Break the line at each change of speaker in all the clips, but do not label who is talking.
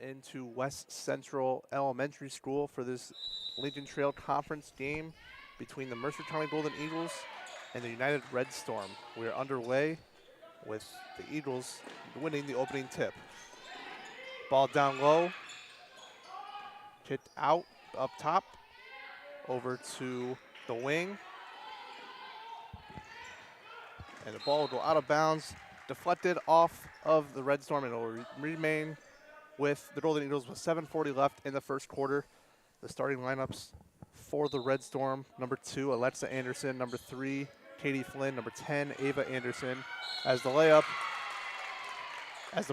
into West Central Elementary School for this Lincoln Trail Conference game between the Mercer County Golden Eagles and the United Red Storm. We are underway with the Eagles winning the opening tip. Ball down low, kicked out up top, over to the wing. And the ball will go out of bounds, deflected off of the Red Storm, and it will remain with the Golden Eagles with 7:40 left in the first quarter. The starting lineups for the Red Storm: number 2, Alexa Anderson; number 3, Katie Flynn; number 10, Ava Anderson. As the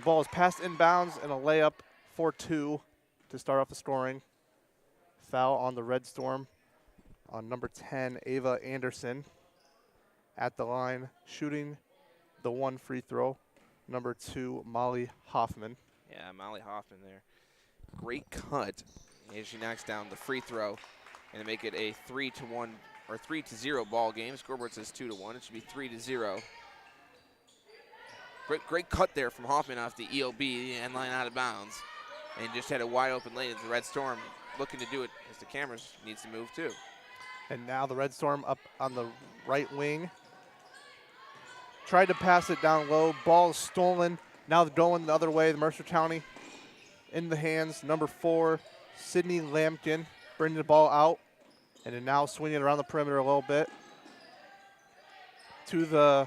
ball is passed inbounds, and a layup for 2 to start off the scoring. Foul on the Red Storm on number 10, Ava Anderson. At the line, shooting the 1 free throw, number 2, Molly Hoffman.
Yeah, Molly Hoffman there. Great cut as she knocks down the free throw and to make it a 3-1 or 3-0 ball game. Scoreboard says 2-1. It should be 3-0. Great cut there from Hoffman off the EOB end line out of bounds, and just had a wide open lane. The Red Storm looking to do it as the cameras needs to move too.
And now the Red Storm up on the right wing. Tried to pass it down low. Ball is stolen. Now going the other way, the Mercer County in the hands. Number 4, Sydney Lampkin, bringing the ball out. And then now swinging around the perimeter a little bit. To the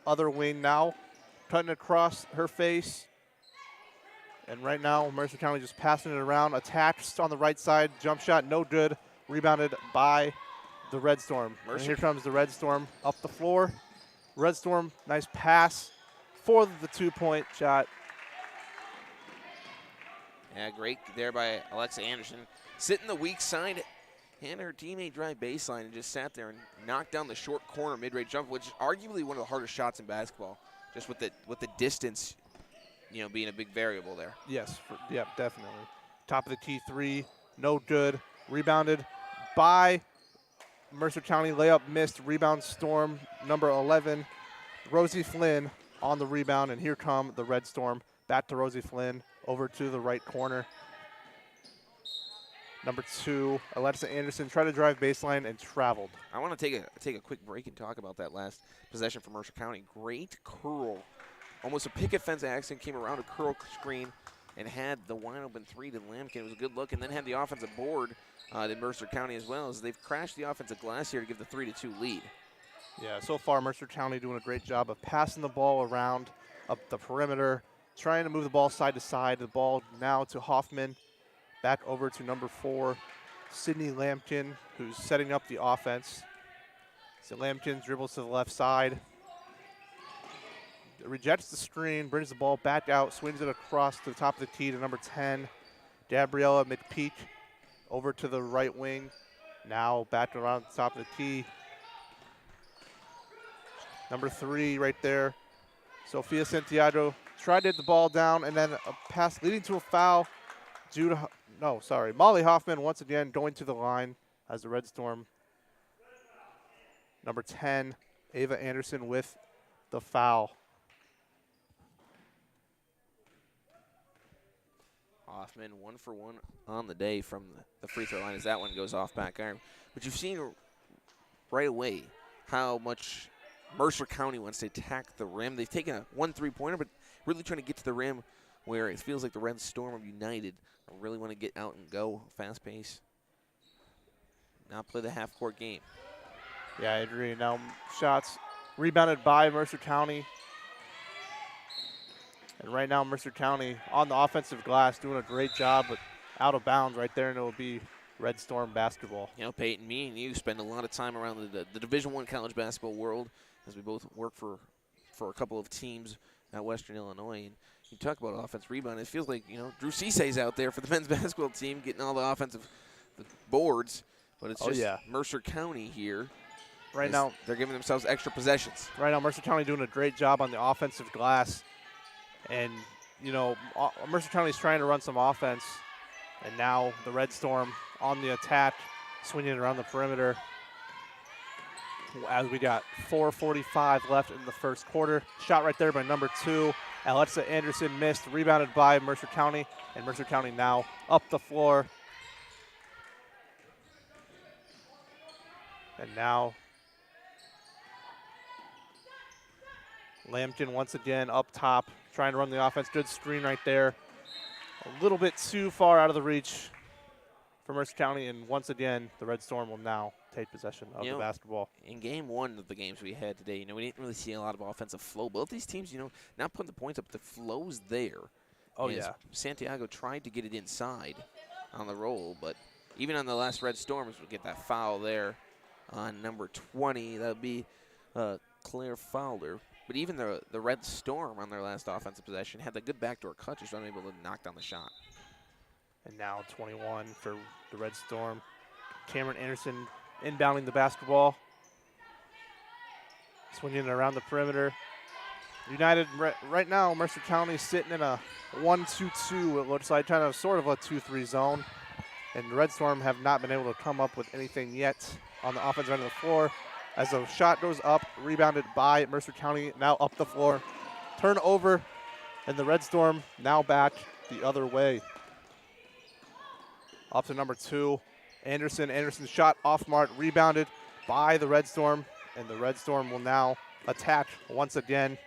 other wing now. Cutting across her face. And right now, Mercer County just passing it around. Attached on the right side. Jump shot, no good. Rebounded by the Red Storm. And here comes the Red Storm up the floor. Red Storm, nice pass for the 2-point shot.
Yeah, great there by Alexa Anderson. Sitting the weak side, and her teammate drive baseline and just sat there and knocked down the short corner mid-range jump, which is arguably one of the hardest shots in basketball, just with the distance, being a big variable there.
Yes, definitely. Top of the key 3, no good. Rebounded by Mercer County. Layup missed. Rebound Storm, number 11, Rosie Flynn on the rebound. And here come the Red Storm. Back to Rosie Flynn, over to the right corner. Number 2, Alexa Anderson, tried to drive baseline and traveled.
I want to take a quick break and talk about that last possession for Mercer County. Great curl. Almost a picket fence accident, came around a curl screen and had the wide open 3 to Lampkin. It was a good look, and then had the offensive board to Mercer County as well, as they've crashed the offensive glass here to give the 3-2 lead.
Yeah, so far Mercer County doing a great job of passing the ball around up the perimeter, trying to move the ball side to side. The ball now to Hoffman, back over to number 4, Sydney Lampkin, who's setting up the offense. So Lampkin dribbles to the left side, rejects the screen, brings the ball back out, swings it across to the top of the key to number 10, Gabriella McPeak, over to the right wing. Now back around the top of the key. Number 3 right there, Sophia Santiago, tried to hit the ball down, and then a pass leading to a foul. Molly Hoffman once again going to the line as the Red Storm. Number 10, Ava Anderson with the foul.
Hoffman 1 for 1 on the day from the free throw line as that one goes off back iron. But you've seen right away how much Mercer County wants to attack the rim. They've taken a 1 3-pointer, but really trying to get to the rim where it feels like the Red Storm of United really want to get out and go fast pace. Now play the half-court game.
Yeah, I agree. Now shots rebounded by Mercer County. And right now Mercer County on the offensive glass doing a great job, but out of bounds right there, and it will be Red Storm basketball.
Peyton, me and you spend a lot of time around the Division I college basketball world as we both work for a couple of teams at Western Illinois. And you talk about offense rebound, it feels like, Drew Cesay's out there for the men's basketball team getting all the offensive boards, but it's just Mercer County here.
Right now,
they're giving themselves extra possessions.
Right now, Mercer County doing a great job on the offensive glass. And, Mercer County's trying to run some offense. And now the Red Storm on the attack, swinging around the perimeter. as we got 4:45 left in the first quarter. Shot right there by number 2. Alexa Anderson missed, rebounded by Mercer County, and Mercer County now up the floor. And now Lampkin once again up top, trying to run the offense. Good screen right there. A little bit too far out of the reach for Mercer County, and once again, the Red Storm will now take possession of the basketball.
In game one of the games we had today, we didn't really see a lot of offensive flow. Both these teams, not putting the points up, the flow's there.
Oh, yeah.
Santiago tried to get it inside on the roll, but even on the last Red Storms, we'll get that foul there on number 20. That would be Claire Fowler. But even the Red Storm on their last offensive possession had the good backdoor cut, just unable to knock down the shot.
And now 21 for the Red Storm. Cameron Anderson inbounding the basketball. Swinging it around the perimeter. United right now, Mercer County sitting in a 1-2-2. It looks like sort of a 2-3 zone. And the Red Storm have not been able to come up with anything yet on the offensive end of the floor. As the shot goes up, rebounded by Mercer County, now up the floor. Turnover, and the Red Storm now back the other way. Up to number 2, Anderson. Anderson's shot off mark, rebounded by the Red Storm, and the Red Storm will now attack once again.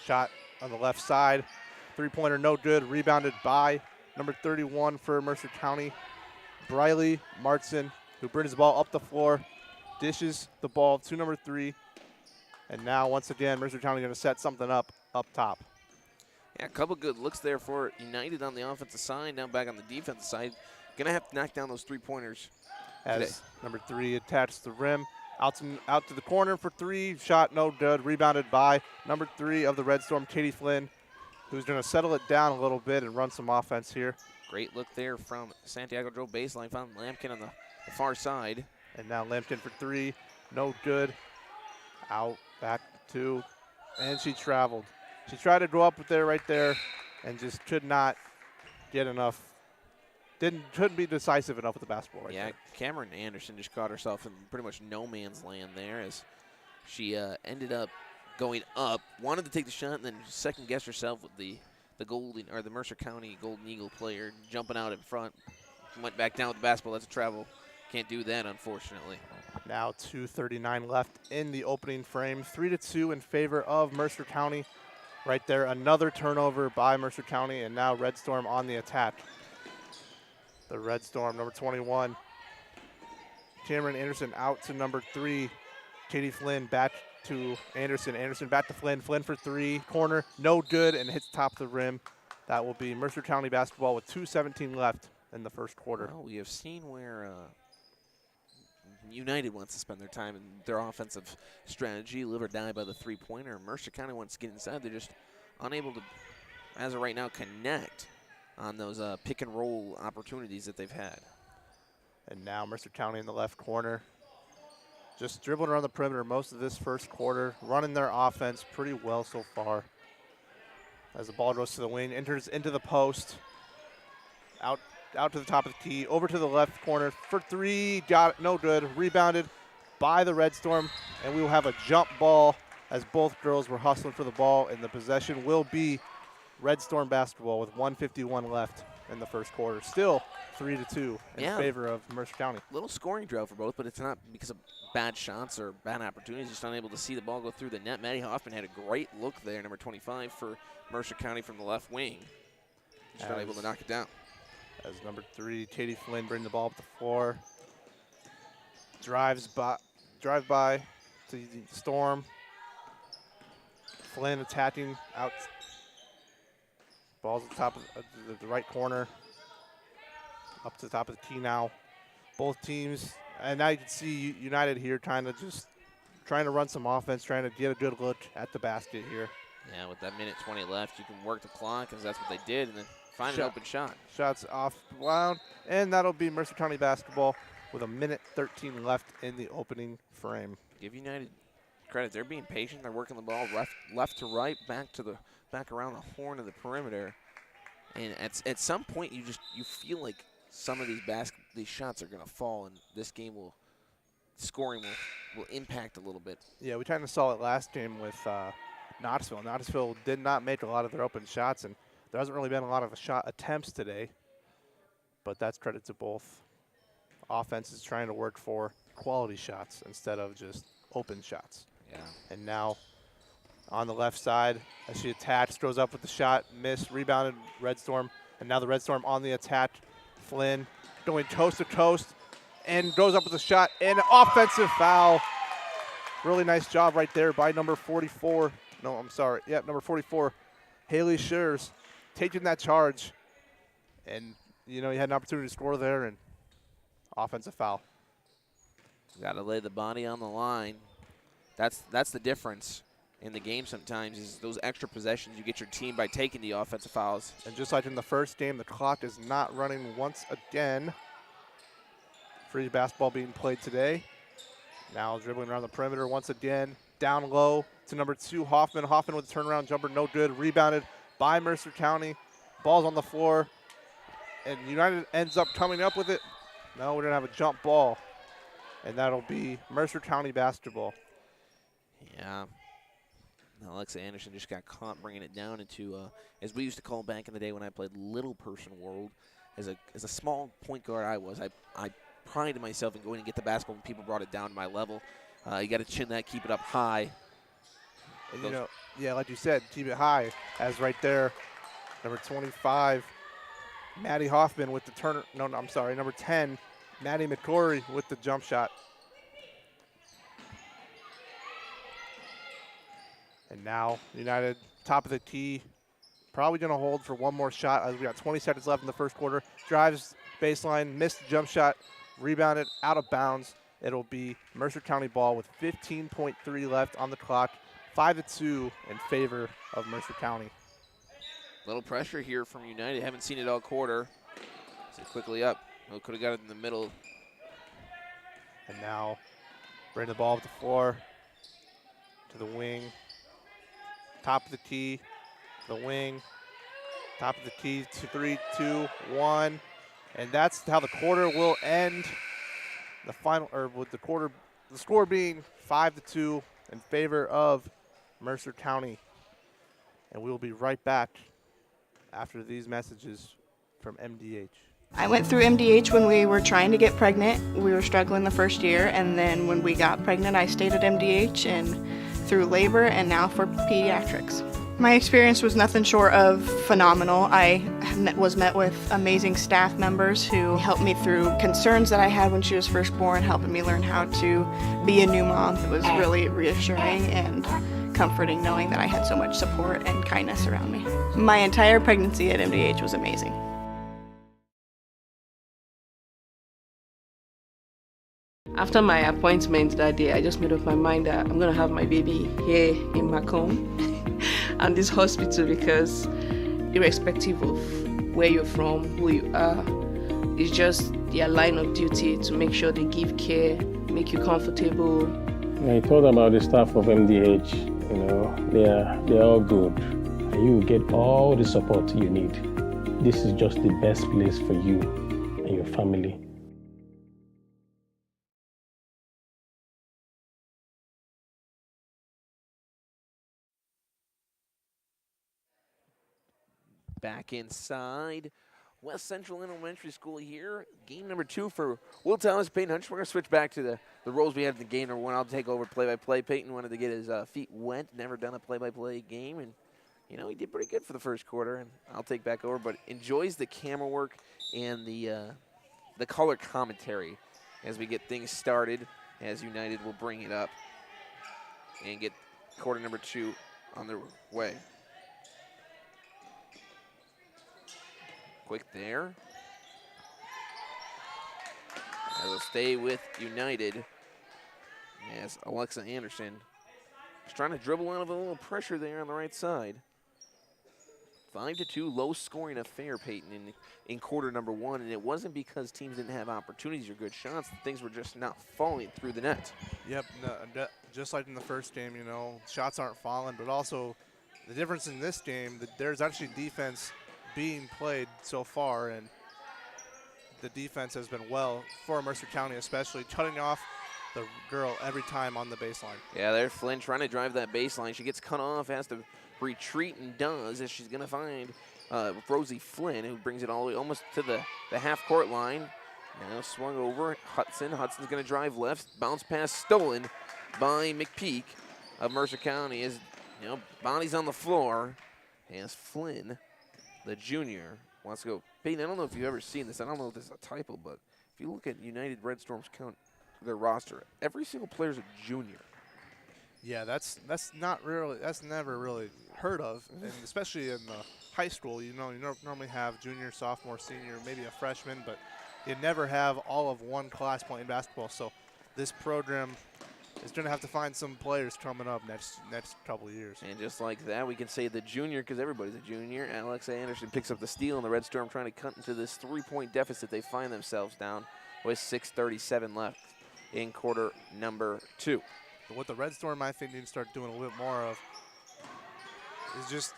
Shot on the left side, three-pointer no good, rebounded by number 31 for Mercer County, Briley Martson, who brings the ball up the floor, dishes the ball to number 3, and now once again Mercer County going to set something up top.
Yeah, a couple good looks there for United on the offensive side. Now back on the defensive side, going to have to knock down those three-pointers
as
today.
Number 3 attached the rim, out to the corner for 3, shot no good, rebounded by number 3 of the Red Storm, Katie Flynn, who's going to settle it down a little bit and run some offense here.
Great look there from Santiago. Drove baseline, found Lampkin on the far side.
And now Lampkin for 3, no good. Out, back 2, and she traveled. She tried to go up right there and just could not get enough. Couldn't be decisive enough with the basketball right there.
Cameron Anderson just caught herself in pretty much no man's land there as she ended up going up, wanted to take the shot, and then second-guessed herself with the Mercer County Golden Eagle player jumping out in front. Went back down with the basketball. That's a travel. Can't do that, unfortunately.
Now 2:39 left in the opening frame. 3-2 in favor of Mercer County. Right there, another turnover by Mercer County, and now Red Storm on the attack. The Red Storm, number 21. Cameron Anderson out to number 3. Katie Flynn back to Anderson. Anderson back to Flynn. Flynn for 3. Corner, no good, and hits top of the rim. That will be Mercer County basketball with 2:17 left in the first quarter.
Well, we have seen where United wants to spend their time in their offensive strategy, live or die by the three-pointer. Mercer County wants to get inside. They're just unable to, as of right now, connect on those pick-and-roll opportunities that they've had.
And now Mercer County in the left corner. Just dribbling around the perimeter most of this first quarter, running their offense pretty well so far. As the ball goes to the wing, enters into the post. Out to the top of the key, over to the left corner for 3, got it, no good, rebounded by the Red Storm, and we will have a jump ball as both girls were hustling for the ball, and the possession will be Red Storm basketball with 1:51 left in the first quarter. Still 3-2 in favor of Mercer County.
Little scoring drought for both, but it's not because of bad shots or bad opportunities, just unable to see the ball go through the net. Maddie Hoffman had a great look there, number 25 for Mercer County from the left wing. Just not able to knock it down.
As number 3, Katie Flynn, bring the ball up the floor. Drive by to the Storm. Flynn attacking out. Ball's at the top of the right corner. Up to the top of the key now. Both teams, and now you can see United here trying to run some offense, trying to get a good look at the basket here.
Yeah, with that minute 20 left, you can work the clock, because that's what they did, and then find an open shot.
Shots off wound, and that'll be Mercer County basketball with a minute 13 left in the opening frame.
Give United credit. They're being patient. They're working the ball left to right, back around the horn of the perimeter. And at some point, you feel like some of these shots are going to fall, and this game will scoring will impact a little bit.
Yeah, we kind of saw it last game with Knoxville. Knoxville did not make a lot of their open shots, and there hasn't really been a lot of shot attempts today. But that's credit to both offenses trying to work for quality shots instead of just open shots.
Yeah.
And now on the left side, as she attacks, goes up with the shot, missed, rebounded Red Storm, and now the Red Storm on the attack. Flynn going coast to coast and goes up with a shot and an offensive foul. Really nice job right there by number 44. No, I'm sorry. Yeah, number 44, Haley Shears, taking that charge. And, you know, you had an opportunity to score there, and offensive foul.
Got to lay the body on the line. That's the difference in the game sometimes, is those extra possessions you get your team by taking the offensive fouls.
And just like in the first game, the clock is not running once again. Free basketball being played today. Now dribbling around the perimeter once again. Down low to number 2, Hoffman. Hoffman with a turnaround jumper, no good. Rebounded by Mercer County. Ball's on the floor. And United ends up coming up with it. No, we're going to have a jump ball. And that'll be Mercer County basketball.
Yeah. Alexa Anderson just got caught bringing it down into, as we used to call back in the day when I played Little Person World. As a small point guard I prided myself in going and get the basketball when people brought it down to my level. You got to chin that, keep it up high.
And you know, yeah, like you said, keep it high. As right there, number 25, Maddie Hoffman with the turner. No, I'm sorry, number 10, Maddie McCory with the jump shot. And now United, top of the key, probably going to hold for one more shot as we got 20 seconds left in the first quarter. Drives baseline, missed the jump shot, rebounded out of bounds. It'll be Mercer County ball with 15.3 left on the clock, 5-2 in favor of Mercer County.
Little pressure here from United. Haven't seen it all quarter. So quickly up. Oh, could have got it in the middle.
And now bring the ball up the floor to the wing. Top of the key, the wing. Top of the key, 3, 2, 1. And that's how the quarter will end. The final, or with the quarter, the score being 5-2 in favor of Mercer County. And we will be right back after these messages from MDH.
I went through MDH when we were trying to get pregnant. We were struggling the first year, and then when we got pregnant, I stayed at MDH and through labor and now for pediatrics. My experience was nothing short of phenomenal. I was met with amazing staff members who helped me through concerns that I had when she was first born, helping me learn how to be a new mom. It was really reassuring and comforting knowing that I had so much support and kindness around me. My entire pregnancy at MDH was amazing.
After my appointment that day, I just made up my mind that I'm going to have my baby here in Macomb and this hospital, because irrespective of where you're from, who you are, it's just their line of duty to make sure they give care, make you comfortable.
I thought about the staff of MDH, you know, they're all good. And you will get all the support you need. This is just the best place for you and your family.
Back inside West Central Elementary School here. Game number 2 for Will Thomas, Peyton Hunch. We're going to switch back to the roles we had in the game number 1. I'll take over play-by-play. Peyton wanted to get his feet wet, never done a play-by-play game, and you know, he did pretty good for the first quarter, and I'll take back over, but enjoys the camera work and the color commentary as we get things started, as United will bring it up and get quarter number 2 on their way. Quick there. As will stay with United as Alexa Anderson is trying to dribble out of a little pressure there on the right side. 5-2, low-scoring affair, Peyton, in quarter number 1, and it wasn't because teams didn't have opportunities or good shots. Things were just not falling through the net.
Yep, no, just like in the first game, you know, shots aren't falling, but also the difference in this game, there's actually defense being played so far, and the defense has been well for Mercer County, especially cutting off the girl every time on the baseline.
Yeah, there's Flynn trying to drive that baseline. She gets cut off, has to retreat, and does, as she's going to find Rosie Flynn, who brings it all the way almost to the half-court line. Now swung over, Hudson. Hudson's going to drive left. Bounce pass stolen by McPeak of Mercer County. As body's on the floor. As Flynn, the junior, wants to go. Peyton, I don't know if you've ever seen this. I don't know if this is a typo, but if you look at United Red Storm's their roster, every single player is a junior.
Yeah, that's never really heard of, and especially in the high school. You normally have junior, sophomore, senior, maybe a freshman, but you never have all of one class playing basketball. So this program is going to have to find some players coming up next couple of years.
And just like that, we can say the junior, because everybody's a junior. Alexa Anderson picks up the steal, and the Red Storm trying to cut into this 3-point deficit they find themselves down with 6:37 left in quarter number 2.
But what the Red Storm, I think, need to start doing a little bit more of is just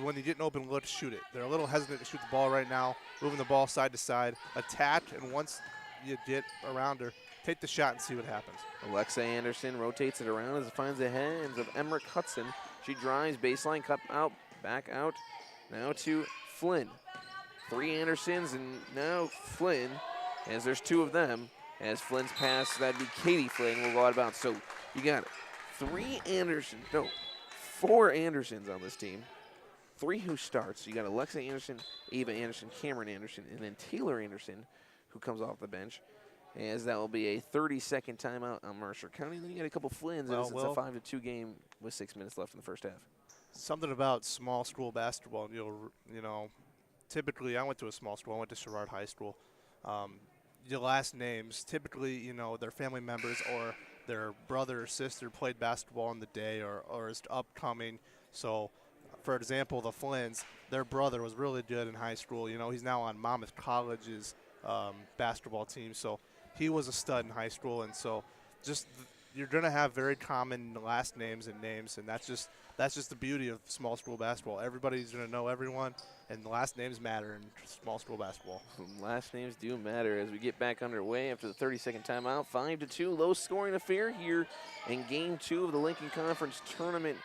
when you get an open look, shoot it. They're a little hesitant to shoot the ball right now, moving the ball side to side, attack, and once you get around her, take the shot and see what happens.
Alexa Anderson rotates it around as it finds the hands of Emmerich Hudson. She drives, baseline, cut out, back out. Now to Flynn. 3 Andersons, and now Flynn, as there's 2 of them. As Flynn's pass, that'd be Katie Flynn, will go out of bounds. So you got 4 Andersons on this team. 3 who starts. You got Alexa Anderson, Ava Anderson, Cameron Anderson, and then Taylor Anderson, who comes off the bench. As that will be a 30-second timeout on Mercer County. Then you got a couple Flynn's, as it's a 5-2 game with 6 minutes left in the first half.
Something about small school basketball. Typically I went to a small school. I went to Sherrard High School. Your last names, typically, their family members or their brother or sister played basketball in the day or is upcoming. So, for example, the Flynn's, their brother was really good in high school. He's now on Monmouth College's basketball team. So he was a stud in high school. And so you're going to have very common last names, and that's just the beauty of small school basketball. Everybody's going to know everyone, and the last names matter in small school basketball.
Last names do matter as we get back underway after the 30-second timeout. 5-2, low scoring affair here in game 2 of the Lincoln Conference Tournament.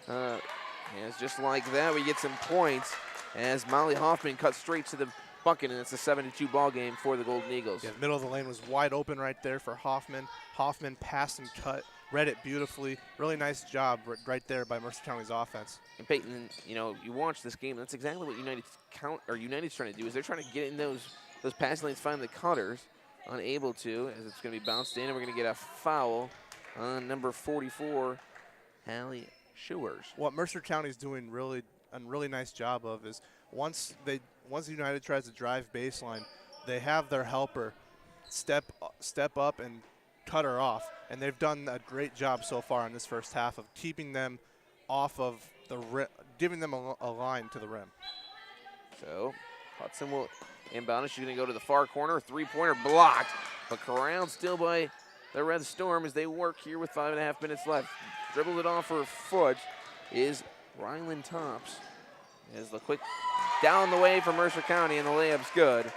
As just like that, we get some points as Molly Hoffman cuts straight to the bucket, and it's a 7-2 ball game for the Golden Eagles.
Yeah, the middle of the lane was wide open right there for Hoffman. Hoffman passed and cut, read it beautifully. Really nice job right there by Mercer County's offense.
And Peyton, you watch this game. That's exactly what United's trying to do. Is they're trying to get in those passing lanes, find the cutters. Unable to, as it's going to be bounced in, and we're going to get a foul on number 44, Hallie Schewers.
What Mercer County's doing a really nice job of is once United tries to drive baseline, they have their helper step up and cut her off, and they've done a great job so far in this first half of keeping them off of the rim, giving them a line to the rim.
So Hudson will inbound it. She's going to go to the far corner. 3-pointer blocked, but corralled still by the Red Storm as they work here with 5.5 minutes left. Dribbled it off her foot is Ryland Tops. As the quick down the way for Mercer County, and the layup's good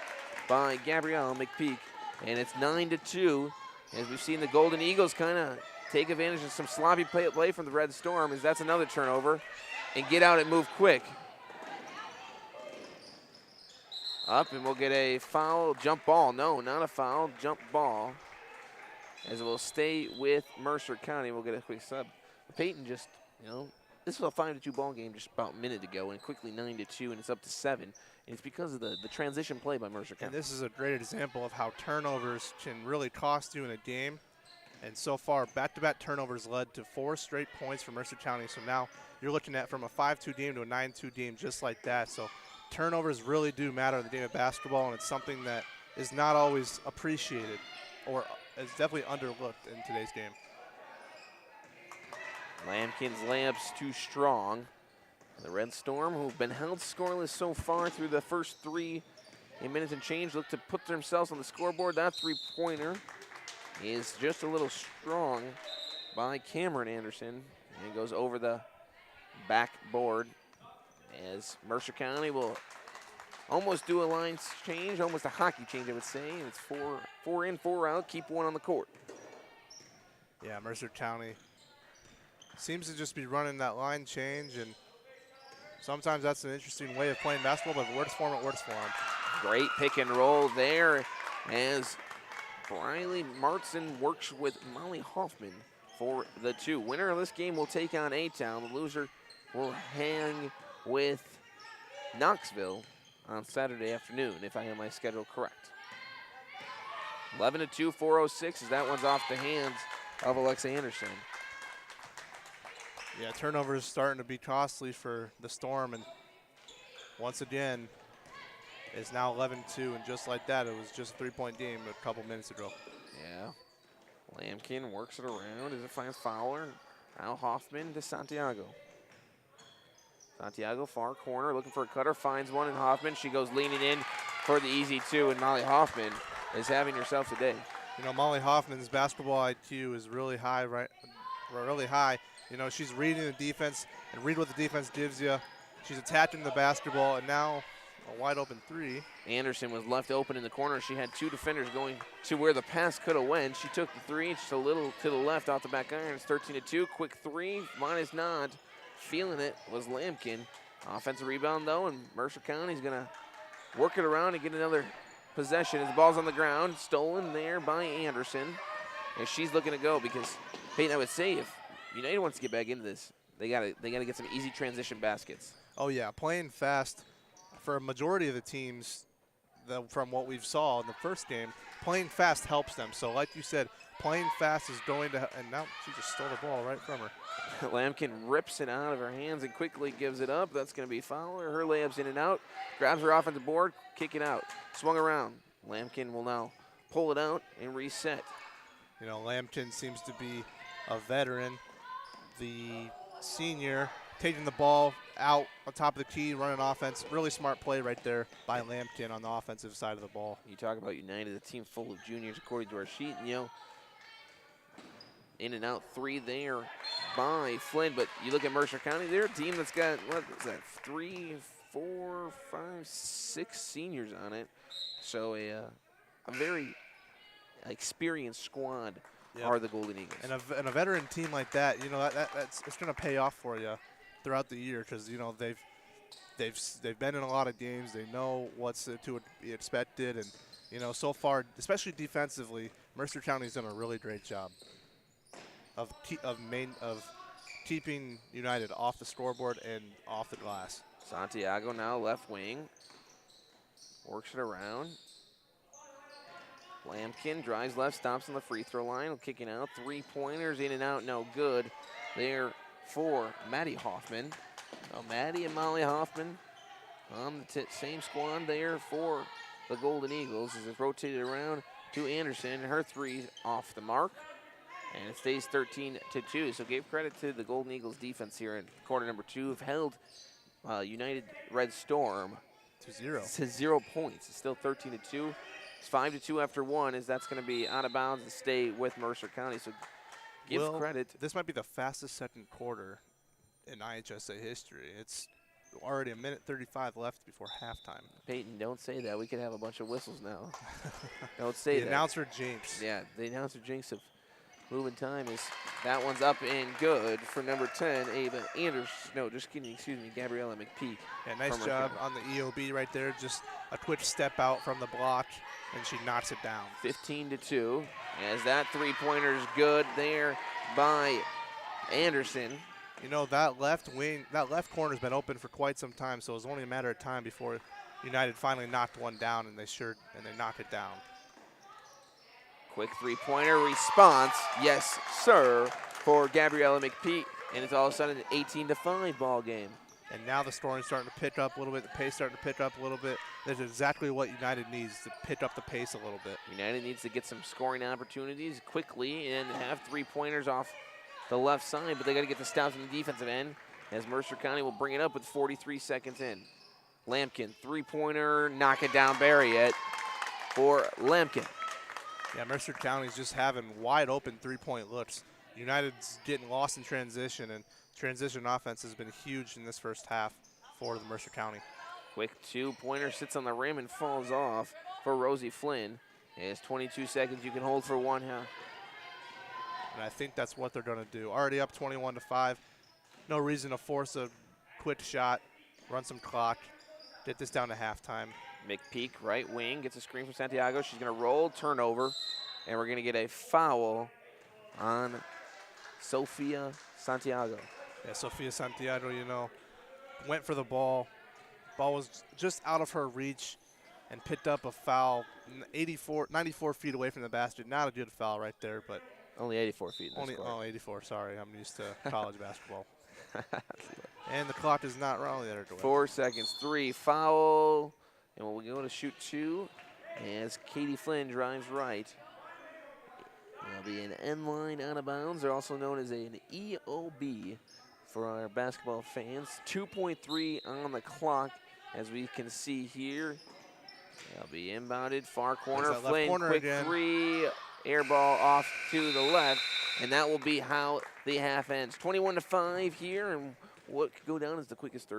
by Gabrielle McPeak. And it's 9-2, as we've seen the Golden Eagles kind of take advantage of some sloppy play from the Red Storm, as that's another turnover, and get out and move quick. Up, and we'll get a foul, jump ball. No, not a foul, jump ball. As it will stay with Mercer County. We'll get a quick sub. Peyton just, this was a 5-2 ball game just about a minute ago, and quickly 9-2, and it's up to 7. And it's because of the transition play by Mercer County.
And this is a great example of how turnovers can really cost you in a game. And so far, back-to-back turnovers led to 4 straight points for Mercer County. So now you're looking at from a 5-2 game to a 9-2 game just like that. So turnovers really do matter in the game of basketball, and it's something that is not always appreciated or is definitely underlooked in today's game.
Lambkin's layup's too strong. The Red Storm, who've been held scoreless so far through the first 3 minutes and change, look to put themselves on the scoreboard. That 3-pointer is just a little strong by Cameron Anderson. And it goes over the backboard as Mercer County will almost do a line change, almost a hockey change, I would say. And it's 4 in, 4 out, keep 1 on the court.
Yeah, Mercer County seems to just be running that line change, and sometimes that's an interesting way of playing basketball, but it works for them, it works for them.
Great pick and roll there as Briley Martson works with Molly Hoffman for the 2. Winner of this game will take on A-Town. The loser will hang with Knoxville on Saturday afternoon, if I have my schedule correct. 11-2, 4:06 as that one's off the hands of Alexa Anderson.
Yeah, turnovers starting to be costly for the Storm, and once again, it's now 11-2, and just like that, it was just a 3-point game a couple minutes ago.
Yeah. Lampkin works it around as it finds Fowler. Now Hoffman to Santiago. Santiago, far corner, looking for a cutter, finds one, and Hoffman, she goes leaning in for the easy 2, and Molly Hoffman is having herself a day.
You know, Molly Hoffman's basketball IQ is really high, really high. You know, she's reading the defense and read what the defense gives you. She's attacking the basketball, and now a wide open 3.
Anderson was left open in the corner. She had 2 defenders going to where the pass could have went. She took the 3, just a little to the left off the back iron. It's 13-2, quick 3, mine is not. Feeling it was Lampkin. Offensive rebound though, and Mercer County's gonna work it around and get another possession as the ball's on the ground, stolen there by Anderson. And she's looking to go because Peyton, I would say if United wants to get back into this, they gotta get some easy transition baskets.
Oh yeah, playing fast for a majority of the teams, from what we've saw in the first game, playing fast helps them. So like you said, playing fast is going to, and now she just stole the ball right from her.
Lampkin rips it out of her hands and quickly gives it up. That's going to be Fowler. Her layup's in and out. Grabs her off at the board, kick it out. Swung around. Lampkin will now pull it out and reset.
You know, Lampkin seems to be a veteran. The senior taking the ball out on top of the key, running offense. Really smart play right there by Lampkin on the offensive side of the ball.
You talk about United, a team full of juniors according to our sheet. And, you know, in and out 3 there by Flynn. But you look at Mercer County, they're a team that's got, what is that, 3, 4, 5, 6 seniors on it. So a very experienced squad are the Golden Eagles.
And a veteran team like that, you know, it's going to pay off for you throughout the year because, you know, they've been in a lot of games. They know what's to be expected. And, you know, so far, especially defensively, Mercer County's done a really great job of keeping United off the scoreboard and off the glass.
Santiago now left wing. Works it around. Lampkin drives left, stops on the free throw line. Kicking out 3-pointers in and out, no good. There for Maddie Hoffman. Now Maddie and Molly Hoffman on the same squad there for the Golden Eagles as it's rotated around to Anderson. Her 3 off the mark. And it stays 13-2. So give credit to the Golden Eagles defense here in quarter number 2. Have held United Red Storm to 0 points. It's still 13-2. It's 5-2 after 1 as that's going to be out of bounds and stay with Mercer County. So give credit.
This might be the fastest second quarter in IHSA history. It's already a minute 35 left before halftime.
Peyton, don't say that. We could have a bunch of whistles now. Don't say that.
The announcer jinx.
Yeah, the announcer jinx of moving time is that one's up and good for number 10, Ava Anderson. No, just kidding, excuse me, Gabriella McPeak.
Yeah, nice job on the EOB right there. Just a quick step out from the block, and she knocks it down.
15-2, as that 3-pointer is good there by Anderson.
You know, that left corner's been open for quite some time, so it was only a matter of time before United finally knocked one down, and they knocked it down.
Quick 3-pointer response, yes, sir, for Gabriella McPeak, and it's all of a sudden an 18-5 ball game.
And now the scoring's starting to pick up a little bit, the pace starting to pick up a little bit. That's exactly what United needs, to pick up the pace a little bit.
United needs to get some scoring opportunities quickly and have 3-pointers off the left side, but they got to get the stops on the defensive end as Mercer County will bring it up with 43 seconds in. Lampkin, 3-pointer, knock it down, bury it for Lampkin.
Yeah, Mercer County's just having wide open 3-point looks. United's getting lost in transition, and transition offense has been huge in this first half for the Mercer County.
Quick 2-pointer sits on the rim and falls off for Rosie Flynn. It's 22 seconds you can hold for one
And I think that's what they're going to do. Already up 21-5. No reason to force a quick shot, run some clock, get this down to halftime.
McPeak, right wing, gets a screen from Santiago. She's going to roll, turnover, and we're going to get a foul on Sofia Santiago.
Yeah, Sofia Santiago, you know, went for the ball. Ball was just out of her reach and picked up a foul 94 feet away from the basket. Not a good foul right there, but
Only 84 feet in
only
this court.
84. Sorry, I'm used to college basketball. And the clock is not running the other way.
4 seconds, 3, foul. And we'll go to shoot 2 as Katie Flynn drives right. It'll be an end line out of bounds. They're also known as an EOB for our basketball fans. 2.3 on the clock, as we can see here. They'll be inbounded, far corner. Flynn,
corner
quick
again.
3, air ball off to the left, and that will be how the half ends. 21-5 here, and what could go down as the quickest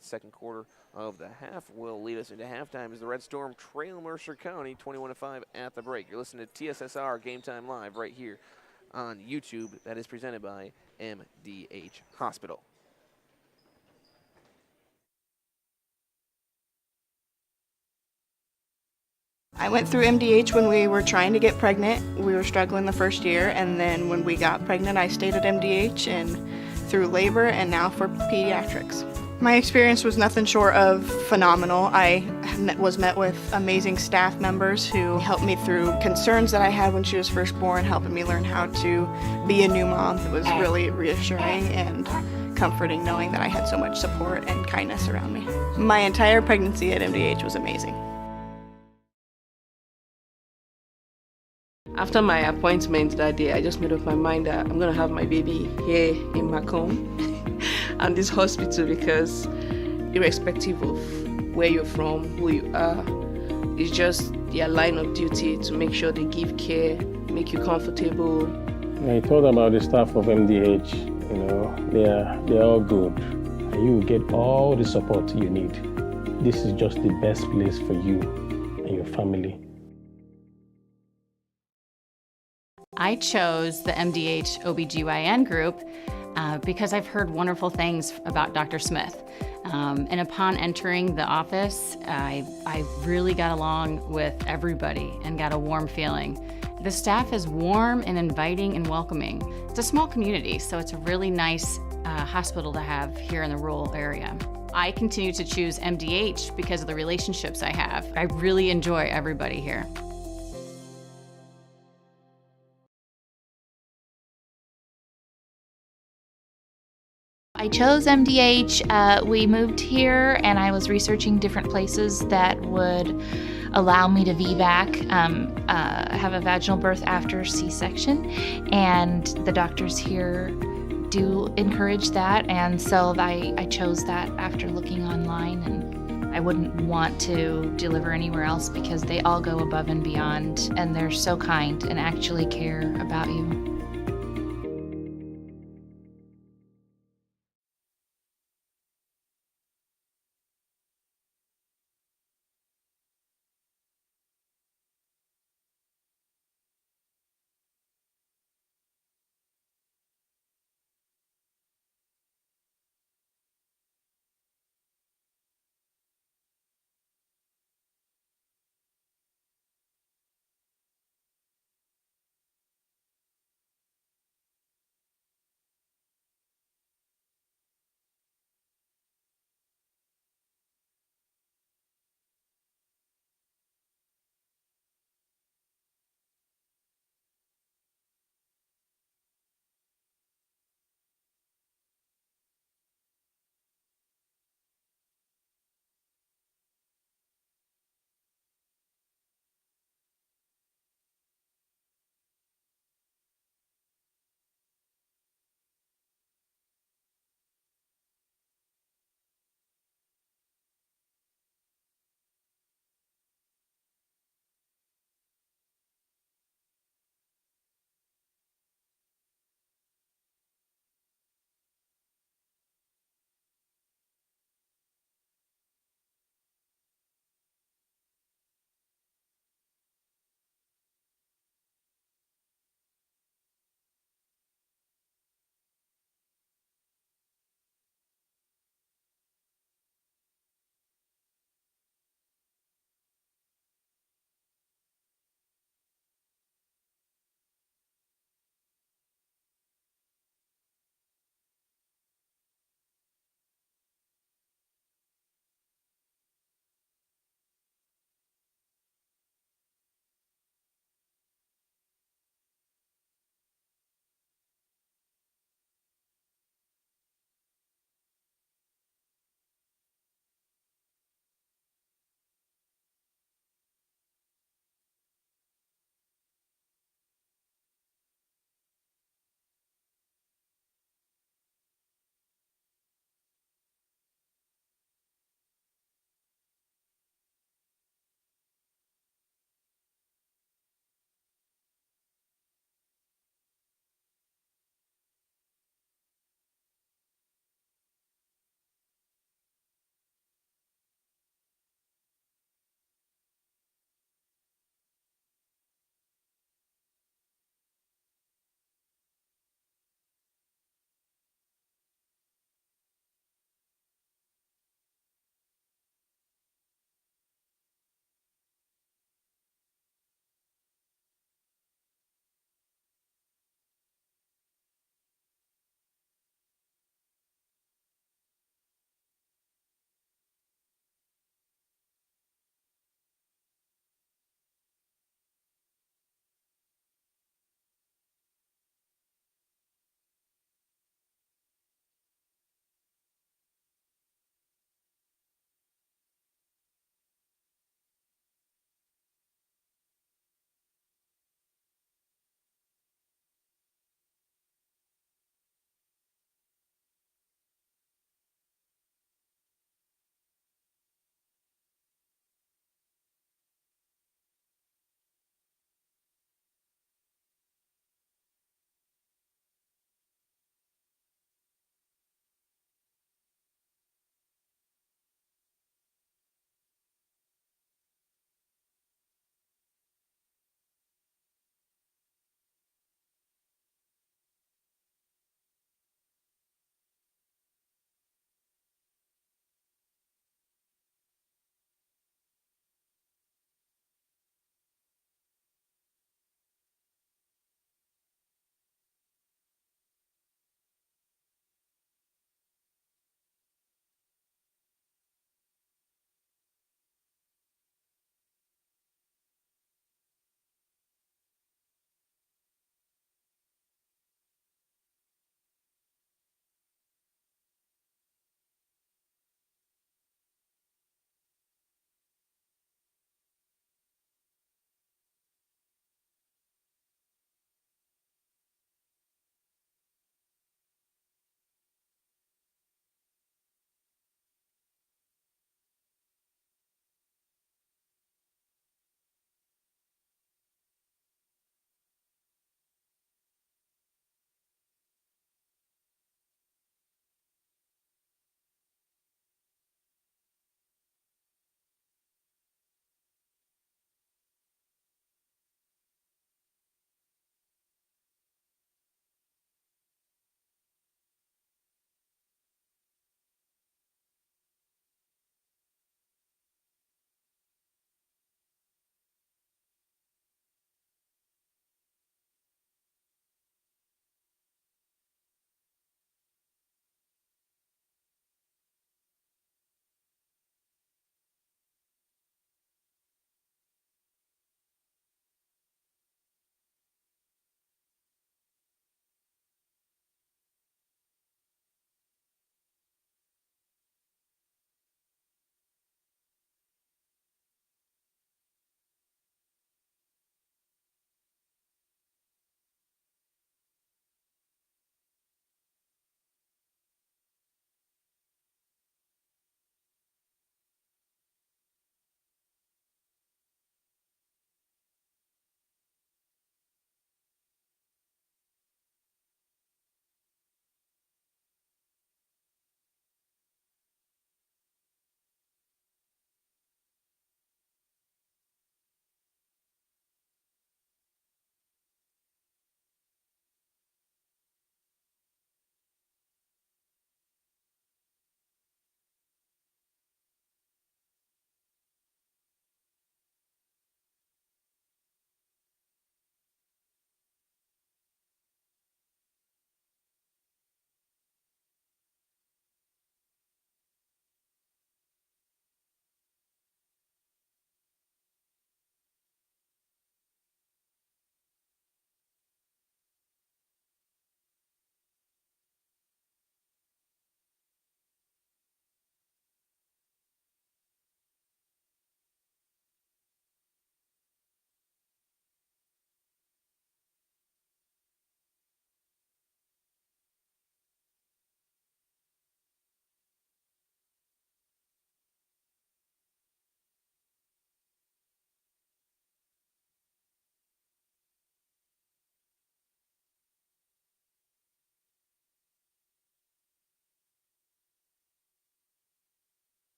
second quarter of the half will lead us into halftime as the Red Storm trail Mercer County 21-5 at the break. You're listening to TSSR Game Time Live right here on YouTube. That is presented by MDH Hospital.
I went through MDH when we were trying to get pregnant. We were struggling the first year, and then when we got pregnant, I stayed at MDH and through labor and now for pediatrics. My experience was nothing short of phenomenal. I was met with amazing staff members who helped me through concerns that I had when she was first born, helping me learn how to be a new mom. It was really reassuring and comforting knowing that I had so much support and kindness around me. My entire pregnancy at MDH was amazing.
After my appointment that day, I just made up my mind that I'm going to have my baby here in Macomb and this hospital, because irrespective of where you're from, who you are, it's just their line of duty to make sure they give care, make you comfortable.
I thought about the staff of MDH, you know, they're all good. And you will get all the support you need. This is just the best place for you and your family.
I chose the MDH OBGYN group because I've heard wonderful things about Dr. Smith. And upon entering the office, I really got along with everybody and got a warm feeling. The staff is warm and inviting and welcoming. It's a small community, so it's a really nice hospital to have here in the rural area. I continue to choose MDH because of the relationships I have. I really enjoy everybody here.
I chose MDH. We moved here and I was researching different places that would allow me to VBAC, have a vaginal birth after C-section, and the doctors here do encourage that, and so I chose that after looking online, and I wouldn't want to deliver anywhere else because they all go above and beyond, and they're so kind and actually care about you.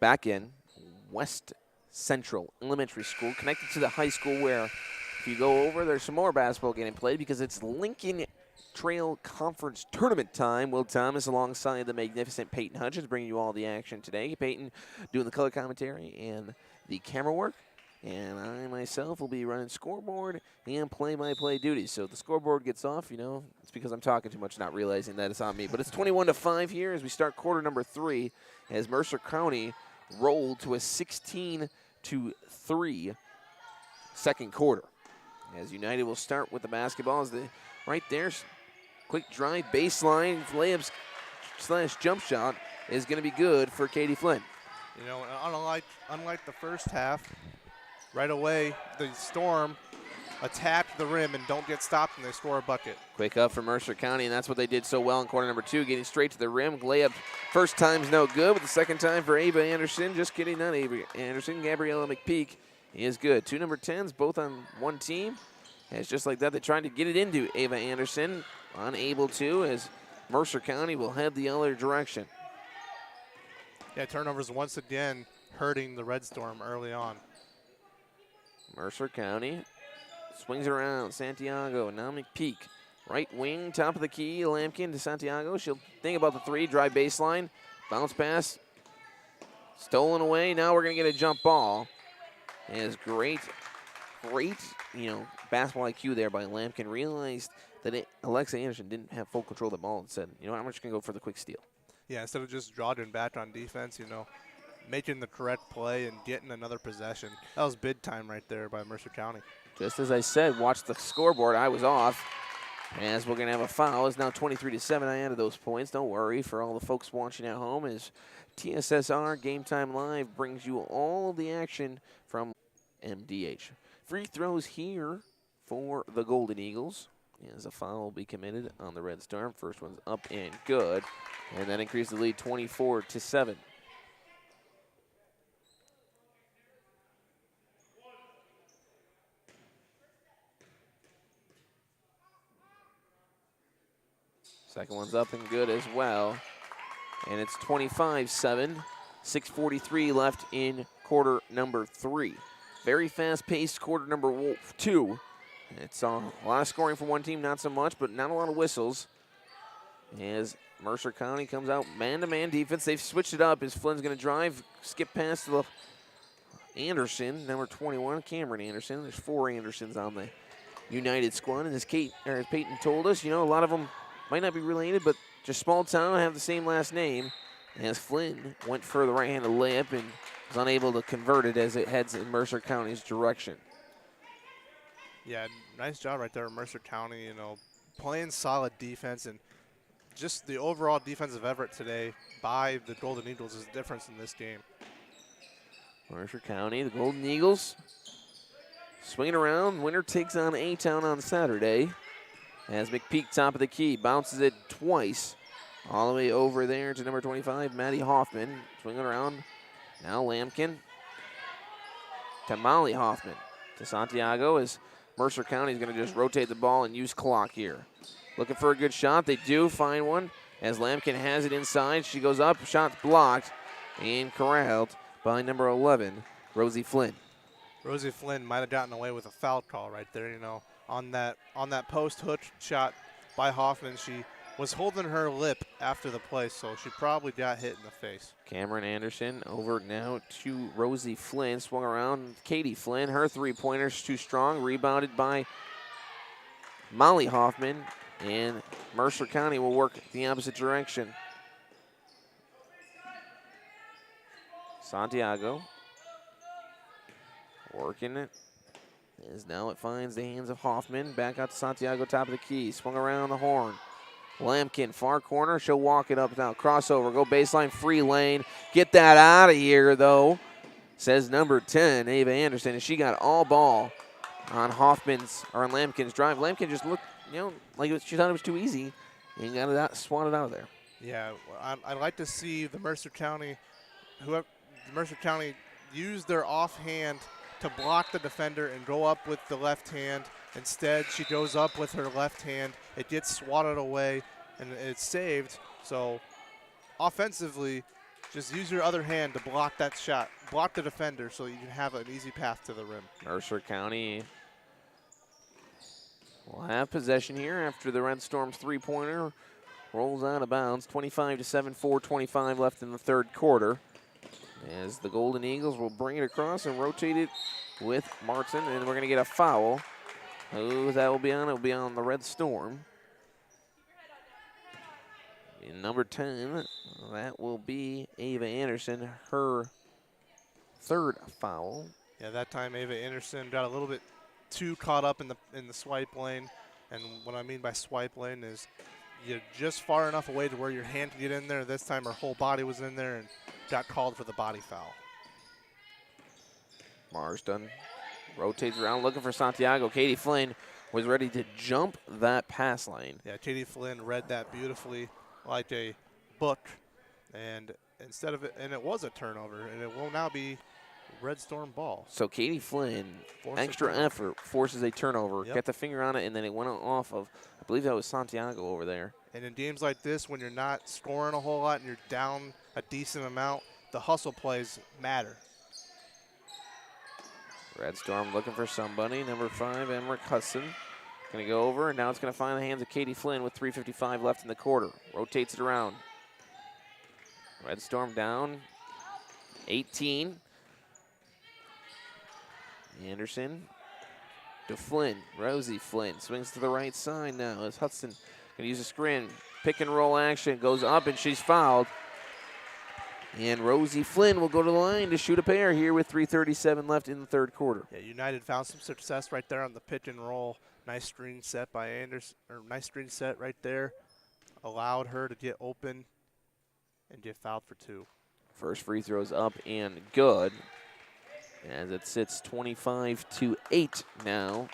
back in West Central Elementary School, connected to the high school where if you go over, there's some more basketball getting played because it's Lincoln Trail Conference Tournament time. Will Thomas alongside the magnificent Peyton Hutchins bringing you all the action today. Peyton doing the color commentary and the camera work. And I myself will be running scoreboard and play-by-play duties. So if the scoreboard gets off, you know, it's because I'm talking too much, not realizing that it's on me. But it's 21-5 here as we start quarter number 3 as Mercer County rolled to a 16-3 second quarter. As United will start with the basketball as the right there, quick drive, baseline, layups / jump shot is going to be good for Katie Flynn.
You know, unlike the first half, right away the Storm attack the rim and don't get stopped and they score a bucket.
Quick up for Mercer County, and that's what they did so well in quarter number 2, getting straight to the rim. Layup first time's no good, but the second time for Ava Anderson, just kidding, not Ava Anderson, Gabriella McPeak is good. 2 number 10s, both on one team. And it's just like that, they tried to get it into Ava Anderson, unable to, as Mercer County will head the other direction.
Yeah, turnovers once again hurting the Red Storm early on.
Mercer County swings around. Santiago, now McPeak. Right wing, top of the key. Lampkin to Santiago. She'll think about the 3, drive baseline. Bounce pass. Stolen away. Now we're going to get a jump ball. And it's great, you know, basketball IQ there by Lampkin. Realized that Alexa Anderson didn't have full control of the ball and said, you know, I'm just going to go for the quick steal.
Yeah, instead of just drawing back on defense, you know, making the correct play and getting another possession. That was big time right there by Mercer County.
Just as I said, watch the scoreboard. I was off. As we're going to have a foul. It's now 23-7. I added those points. Don't worry for all the folks watching at home as TSSR Game Time Live brings you all of the action from MDH. Free throws here for the Golden Eagles. As a foul will be committed on the Red Storm. First one's up and good. And that increased the lead 24-7. Second one's up and good as well. And it's 25-7. 6:43 left in quarter number 3. Very fast-paced quarter number 2. It's a lot of scoring for one team, not so much, but not a lot of whistles. As Mercer County comes out man-to-man defense. They've switched it up as Flynn's going to drive, skip past the Anderson, number 21, Cameron Anderson. There's 4 Andersons on the United squad. And as Peyton told us, you know, a lot of them might not be related, but just small town, have the same last name. As Flynn went for the right-handed layup and was unable to convert it as it heads in Mercer County's direction.
Yeah, nice job right there, Mercer County, you know, playing solid defense, and just the overall defensive effort today by the Golden Eagles is the difference in this game.
Mercer County, the Golden Eagles, swinging around. Winner takes on A-Town on Saturday. As McPeak, top of the key, bounces it twice. All the way over there to number 25, Maddie Hoffman. Swinging around. Now Lampkin to Molly Hoffman. To Santiago as Mercer County is going to just rotate the ball and use clock here. Looking for a good shot. They do find one as Lampkin has it inside. She goes up. Shot's blocked and corralled by number 11, Rosie Flynn.
Rosie Flynn might have gotten away with a foul call right there, you know. On that post hook shot by Hoffman, she was holding her lip after the play, so she probably got hit in the face.
Cameron Anderson over now to Rosie Flynn. Swung around. Katie Flynn, her three-pointer's too strong. Rebounded by Molly Hoffman. And Mercer County will work the opposite direction. Santiago working it. As now it finds the hands of Hoffman. Back out to Santiago, top of the key. Swung around the horn. Lampkin, far corner. She'll walk it up now. Crossover, go baseline, free lane. Get that out of here, though, says number 10, Ava Anderson. And she got all ball on on Lampkin's drive. Lampkin just looked, you know, like she thought it was too easy and got it out, swatted out of there.
Yeah, I'd like to see the Mercer County use their offhand to block the defender and go up with the left hand. Instead, she goes up with her left hand. It gets swatted away, and it's saved. So offensively, Just use your other hand to block that shot. Block the defender so you can have an easy path to the rim.
Mercer County will have possession here after the Red Storm's three-pointer rolls out of bounds. 25-7, 4:25 left in the third quarter. As the Golden Eagles will bring it across and rotate it with Martin, and we're going to get a foul. Who that will be on? It will be on the Red Storm. In number 10, that will be Ava Anderson, her third foul.
Yeah, that time Ava Anderson got a little bit too caught up in the swipe lane. And what I mean by swipe lane is you're just far enough away to where your hand can get in there. This time her whole body was in there and got called for the body foul.
Marsden rotates around looking for Santiago. Katie Flynn was ready to jump that pass lane.
Yeah, Katie Flynn read that beautifully like a book. And instead of it, and it was a turnover, and it will now be Red Storm ball.
So Katie Flynn, extra effort, forces a turnover,
Yep.
got the finger on it, and then it went off of, I believe that was Santiago over there.
And in games like this, when you're not scoring a whole lot and you're down a decent amount, the hustle plays matter.
Red Storm looking for somebody. Number 5, Emmerich Hudson. Going to go over, and now it's going to find the hands of Katie Flynn with 3:55 left in the quarter. Rotates it around. Red Storm down 18. Anderson to Flynn. Rosie Flynn swings to the right side now as Hudson going to use a screen. Pick and roll action goes up, and she's fouled. And Rosie Flynn will go to the line to shoot a pair here with 3:37 left in the third quarter.
Yeah, United found some success right there on the pick and roll. Nice screen set by Anderson, or nice screen set right there. Allowed her to get open and get fouled for 2.
First free throw's up and good. As it sits 25-8 now.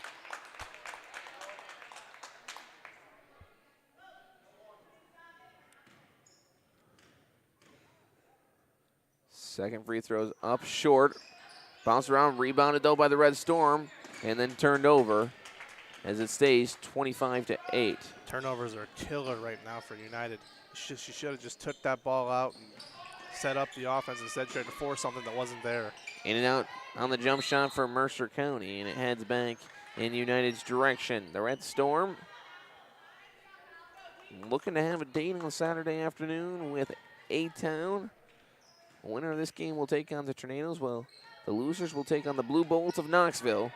Second free throw's up short. Bounced around, rebounded though by the Red Storm, and then turned over as it stays 25-8.
Turnovers are a killer right now for United. She should have just took that ball out and set up the offense instead tried to force something that wasn't there.
In and out on the jump shot for Mercer County, and it heads back in United's direction. The Red Storm looking to have a date on Saturday afternoon with A-Town. The winner of this game will take on the Tornadoes, while the losers will take on the Blue Bolts of Knoxville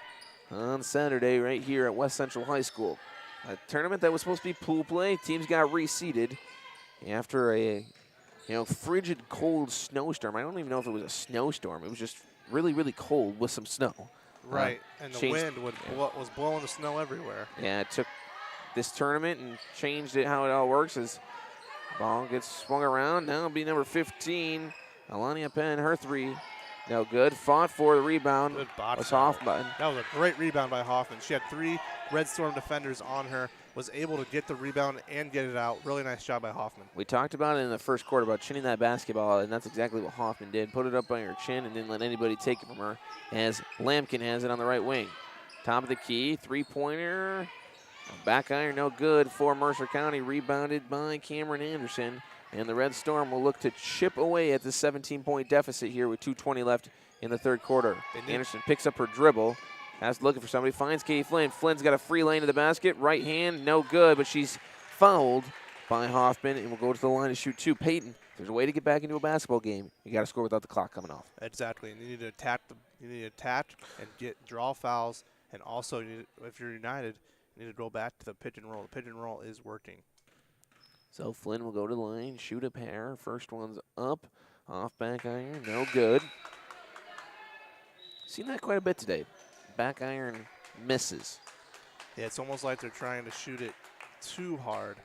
on Saturday right here at West Central High School. A tournament that was supposed to be pool play. Teams got reseeded after a frigid, cold snowstorm. I don't even know if it was a snowstorm. It was just really, really cold with some snow.
Right, and the wind was blowing the snow everywhere.
Yeah, it took this tournament and changed it how it all works as ball gets swung around. Now it'll be number 15, Alania Penn, her 3. No good. Fought for the rebound.
Good box.
Was Hoffman.
That was a great rebound by Hoffman. She had 3 Red Storm defenders on her, was able to get the rebound and get it out. Really nice job by Hoffman.
We talked about it in the first quarter about chinning that basketball, and that's exactly what Hoffman did. Put it up by her chin and didn't let anybody take it from her, as Lampkin has it on the right wing. Top of the key, three-pointer. Back iron, no good for Mercer County. Rebounded by Cameron Anderson. And the Red Storm will look to chip away at the 17-point deficit here with 2:20 left in the third quarter. Anderson picks up her dribble. Has looking for somebody. Finds Katie Flynn. Flynn's got a free lane to the basket. Right hand, no good, but she's fouled by Hoffman and will go to the line to shoot 2. Peyton, if there's a way to get back into a basketball game, you got to score without the clock coming off.
Exactly. And you need to attack and draw fouls. And also, if you're United, you need to go back to the pick and roll. The pick and roll is working.
So Flynn will go to the line, shoot a pair. First one's up, off back iron, no good. Seen that quite a bit today. Back iron misses.
Yeah, it's almost like they're trying to shoot it too hard.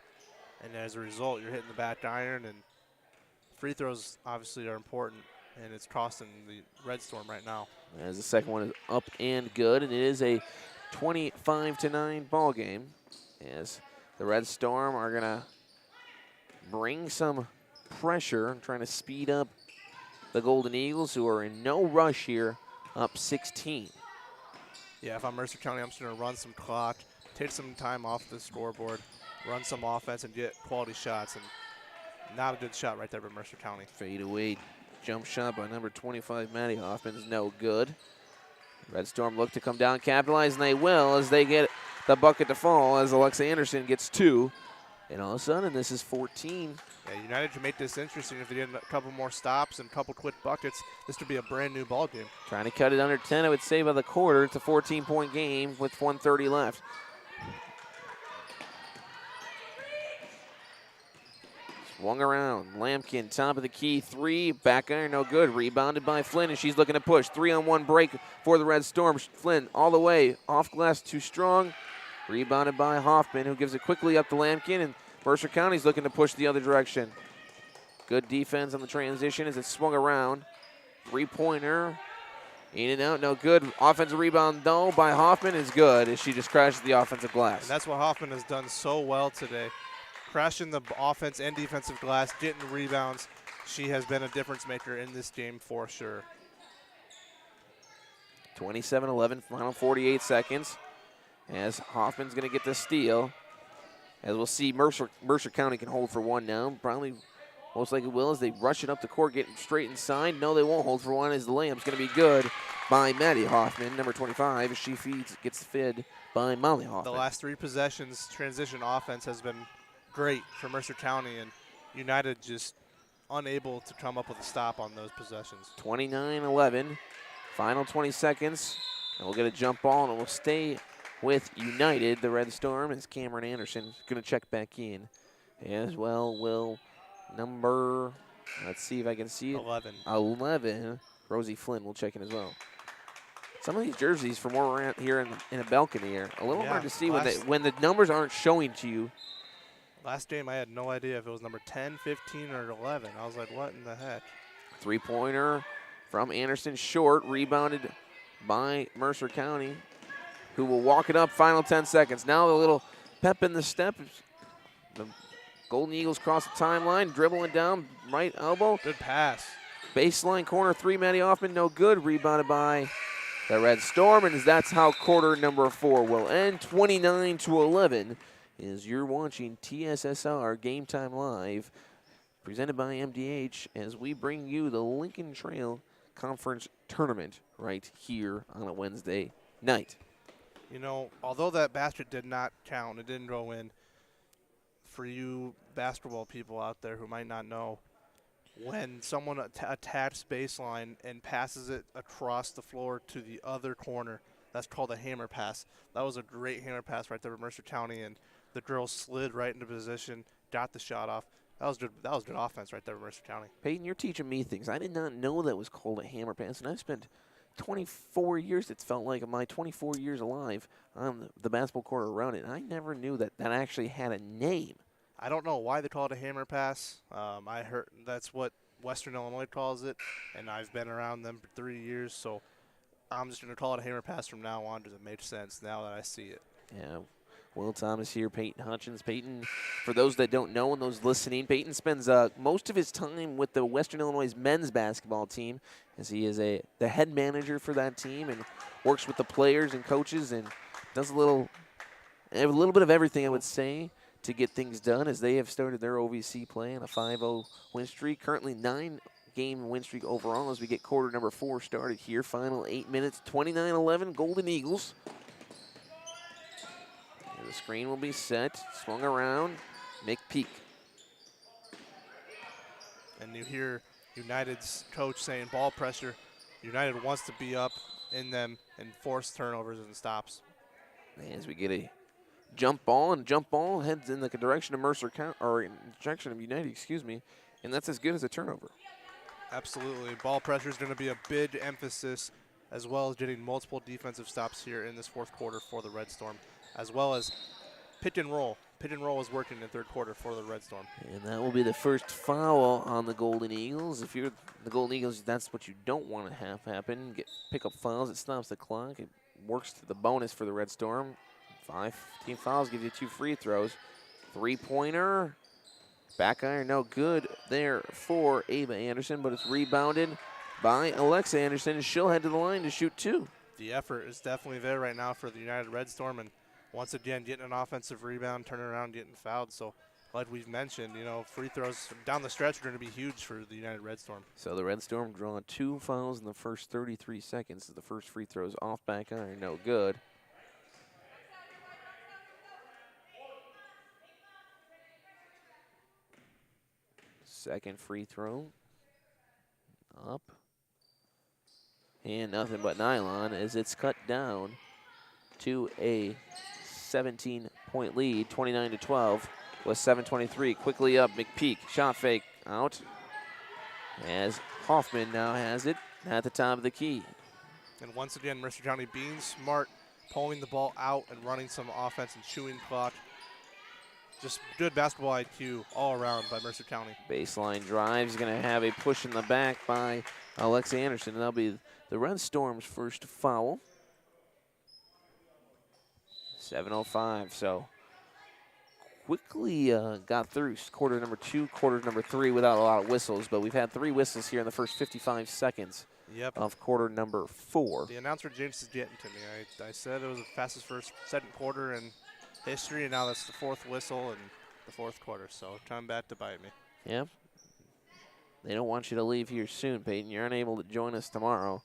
And as a result, you're hitting the back iron, and free throws obviously are important, and it's costing the Red Storm right now.
As the second one is up and good, and it is a 25-9 ball game. As the Red Storm are going to bring some pressure, trying to speed up the Golden Eagles, who are in no rush here, up 16.
Yeah, if I'm Mercer County, I'm just going to run some clock, take some time off the scoreboard, run some offense, and get quality shots. And Not a good shot right there by Mercer County.
Fade away jump shot by number 25, Maddie Hoffman, is no good. Red Storm look to come down, capitalize, and they will as they get the bucket to fall as Alexa Anderson gets 2. And all of a sudden, this is 14.
Yeah, United should make this interesting. If they get a couple more stops and a couple quick buckets, this would be a brand new ball game.
Trying to cut it under 10, I would say, by the quarter. It's a 14-point game with 1:30 left. Swung around. Lampkin, top of the key, 3. Back iron, no good. Rebounded by Flynn, and she's looking to push. 3-on-1 break for the Red Storm. Flynn all the way. Off glass, too strong. Rebounded by Hoffman, who gives it quickly up to Lampkin, and Mercer County's looking to push the other direction. Good defense on the transition as it swung around. 3-pointer. In and out, no good. Offensive rebound, though, by Hoffman is good as she just crashes the offensive glass.
And that's what Hoffman has done so well today. Crashing the offense and defensive glass, getting rebounds. She has been a difference maker in this game for sure.
27-11, final 48 seconds. As Hoffman's going to get the steal. As we'll see, Mercer County can hold for 1 now. Probably, most likely will, as they rush it up the court, getting straight inside. No, they won't hold for 1 as the layup's going to be good by Maddie Hoffman, number 25. She gets fed by Molly Hoffman.
The last 3 possessions, transition offense has been great for Mercer County, and United just unable to come up with a stop on those possessions.
29-11, final 20 seconds. And we'll get a jump ball, and it will stay with United, the Red Storm, as Cameron Anderson is going to check back in. As well will number, let's see if I can see it. 11. Rosie Flynn will check in as well. Some of these jerseys from where we're at here in a balcony are a little hard to see when the numbers aren't showing to you.
Last game, I had no idea if it was number 10, 15, or 11. I was like, what in the heck?
3-pointer from Anderson, short, rebounded by Mercer County, who will walk it up. Final 10 seconds. Now the little pep in the step. The Golden Eagles cross the timeline, dribbling down, right elbow.
Good pass.
Baseline corner 3, Maddie Hoffman, no good. Rebounded by the Red Storm, and that's how quarter number 4 will end. 29-11. Is you're watching TSSR Game Time Live, presented by MDH, as we bring you the Lincoln Trail Conference Tournament right here on a Wednesday night.
You know, although that basket did not count, it didn't go in, for you basketball people out there who might not know, when someone attacks baseline and passes it across the floor to the other corner, that's called a hammer pass. That was a great hammer pass right there for Mercer County, and the girls slid right into position, got the shot off. That was good offense right there for Mercer County.
Peyton, you're teaching me things. I did not know that was called a hammer pass, and I've spent 24 years, it's felt like, of my 24 years alive on the basketball court around it. I never knew that that actually had a name.
I don't know why they call it a hammer pass. I heard that's what Western Illinois calls it, and I've been around them for 3 years, so I'm just going to call it a hammer pass from now on because it makes sense now that I see it.
Yeah. Will Thomas here, Peyton Hutchins. Peyton, for those that don't know and those listening, Peyton spends most of his time with the Western Illinois men's basketball team, as he is the head manager for that team and works with the players and coaches and does a little bit of everything, I would say, to get things done, as they have started their OVC play on a 5-0 win streak. Currently 9-game win streak overall as we get quarter number 4 started here. Final 8 minutes, 29-11, Golden Eagles. The screen will be set, swung around, McPeak.
And you hear United's coach saying ball pressure. United wants to be up in them and force turnovers and stops.
As we get a jump ball, and jump ball heads in the direction of Mercer County, or in the direction of United, excuse me, and that's as good as a turnover.
Absolutely. Ball pressure is going to be a big emphasis, as well as getting multiple defensive stops here in this fourth quarter for the Red Storm, as well as pick and roll. Pick and roll is working in the third quarter for the Red Storm.
And that will be the first foul on the Golden Eagles. If you're the Golden Eagles, that's what you don't want to have happen. Pick up fouls, it stops the clock. It works to the bonus for the Red Storm. 5 team fouls give you 2 free throws. 3-pointer. Back iron, no good there for Ava Anderson, but it's rebounded by Alexa Anderson, and she'll head to the line to shoot 2.
The effort is definitely there right now for the United Red Storm, and once again, getting an offensive rebound, turning around, getting fouled. So like we've mentioned, you know, free throws down the stretch are going to be huge for the United Red Storm.
So the Red Storm draw 2 fouls in the first 33 seconds. The first free throws off back iron, no good. Second free throw, up. And nothing but nylon as it's cut down to a 17-point lead, 29-12 with 7:23. Quickly up, McPeak, shot fake out as Hoffman now has it at the top of the key.
And once again, Mercer County being smart, pulling the ball out and running some offense and chewing clock. Just good basketball IQ all around by Mercer County.
Baseline drive is going to have a push in the back by Alexa Anderson, and that'll be the Red Storm's first foul. 7:05, so quickly got through quarter number 2, quarter number 3 without a lot of whistles, but we've had 3 whistles here in the first 55 seconds of quarter number 4.
The announcer jinx is getting to me. I said it was the fastest second quarter in history, and now that's the 4th whistle in the 4th quarter, so come back to bite me.
Yep. They don't want you to leave here soon, Peyton. You're unable to join us tomorrow.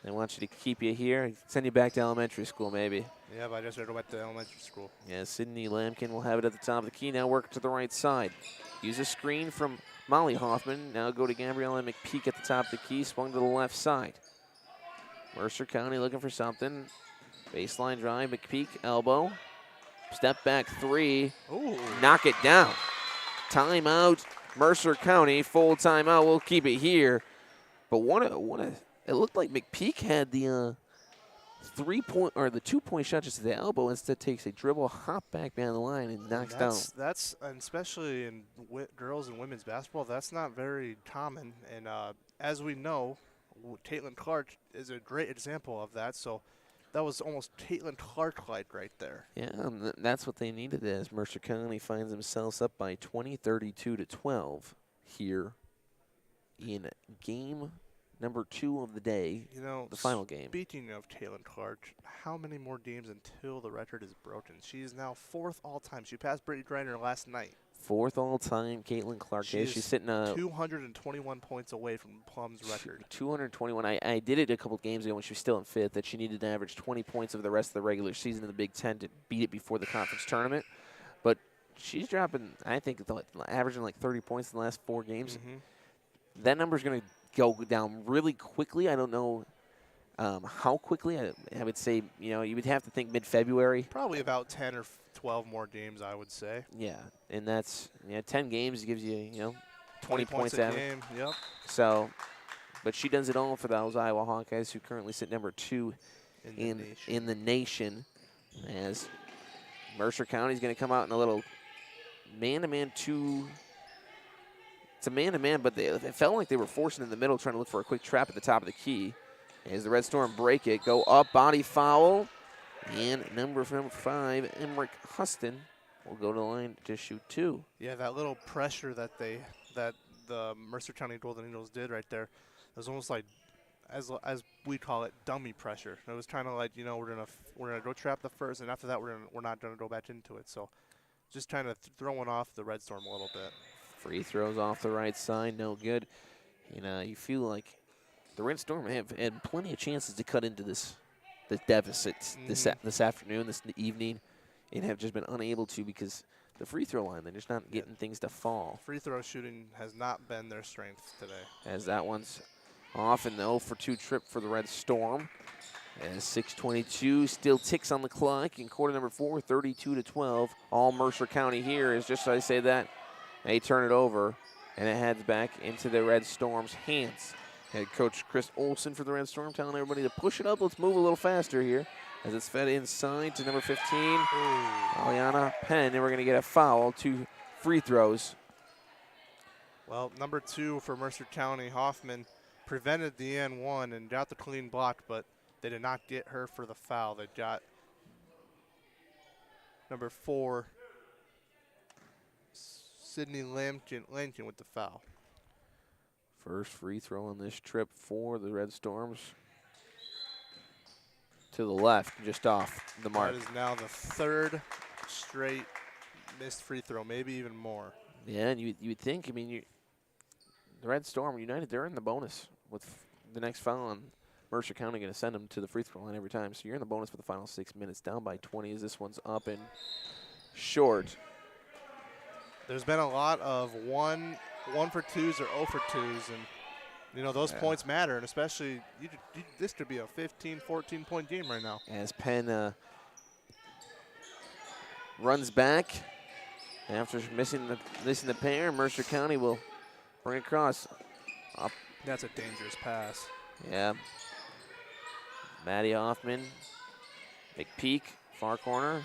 They want you to keep you here, send you back to elementary school maybe.
Yeah, but I just got to go back to elementary school.
Yeah, Sydney Lampkin will have it at the top of the key. Now work to the right side. Use a screen from Molly Hoffman. Now go to Gabriella McPeak at the top of the key. Swung to the left side. Mercer County looking for something. Baseline drive, McPeak, elbow. Step back 3.
Ooh.
Knock it down. Timeout, Mercer County. Full timeout. We'll keep it here. But it looked like McPeak had the 3-point or the 2-point shot just to the elbow. Instead, takes a dribble, hop back down the line, and knocks down.
That's and especially in girls and women's basketball, that's not very common. And as we know, Caitlin Clark is a great example of that. So that was almost Caitlin Clark-like right there.
Yeah, and that's what they needed as Mercer County finds themselves up by 20, 32-12 here in game number 2 of the day,
you know,
the final game.
Speaking of Caitlin Clark, how many more games until the record is broken? She is now 4th all-time. She passed Brittany Griner last night.
4th all-time, Caitlin Clark. She's sitting
221 points away from Plum's record.
221. I did it a couple games ago when she was still in 5th, that she needed to average 20 points over the rest of the regular season in the Big Ten to beat it before the conference tournament. But she's dropping, I think, averaging like 30 points in the last 4 games.
Mm-hmm.
That number's going to go down really quickly. I don't know how quickly. I would say, you would have to think mid-February.
Probably about 10 or 12 more games, I would say.
Yeah, and that's 10 games gives you 20 points
a
average.
game. Yep.
So, but she does it all for those Iowa Hawkeyes, who currently sit number 2 in the nation. As Mercer County is going to come out in a little man-to-man 2. It's a man-to-man, but it felt like they were forcing in the middle, trying to look for a quick trap at the top of the key. As the Red Storm break it, go up, body foul. And number 5, Emmerich Huston, will go to the line to shoot 2.
Yeah, that little pressure that the Mercer County Golden Eagles did right there, it was almost like, as we call it, dummy pressure. It was kind of like, we're gonna go trap the first, and after that we're not gonna go back into it. So, just kind of throwing off the Red Storm a little bit.
Free throws off the right side, no good. You feel like the Red Storm have had plenty of chances to cut into this deficit this afternoon, this evening, and have just been unable to because the free throw line, they're just not getting things to fall.
Free throw shooting has not been their strength today.
As that one's off, and the 0-for-2 trip for the Red Storm. As 6:22 still ticks on the clock in quarter number 4, 32-12. All Mercer County here is just as I say that. They turn it over, and it heads back into the Red Storm's hands. Head coach Chris Olson for the Red Storm telling everybody to push it up. Let's move a little faster here as it's fed inside to number 15, Aliana Penn, and we're going to get a foul, 2 free throws.
Well, number 2 for Mercer County, Hoffman, prevented the N1 and got the clean block, but they did not get her for the foul. They got number 4, Sydney Lampkin with the foul.
First free throw on this trip for the Red Storms. To the left, just off the mark.
That is now the 3rd straight missed free throw, maybe even more.
Yeah, and you would think, I mean, the Red Storm United, they're in the bonus with the next foul on Mercer County going to send them to the free throw line every time. So you're in the bonus for the final 6 minutes, down by 20 as this one's up and short.
There's been a lot of 1 for 2s or 0 for 2s, and you know those points matter, and especially this could be a 15, 14-point game right now.
As Penn runs back after missing the pair, Mercer County will bring across. Up.
That's a dangerous pass.
Yeah. Maddie Hoffman, big peek, far corner.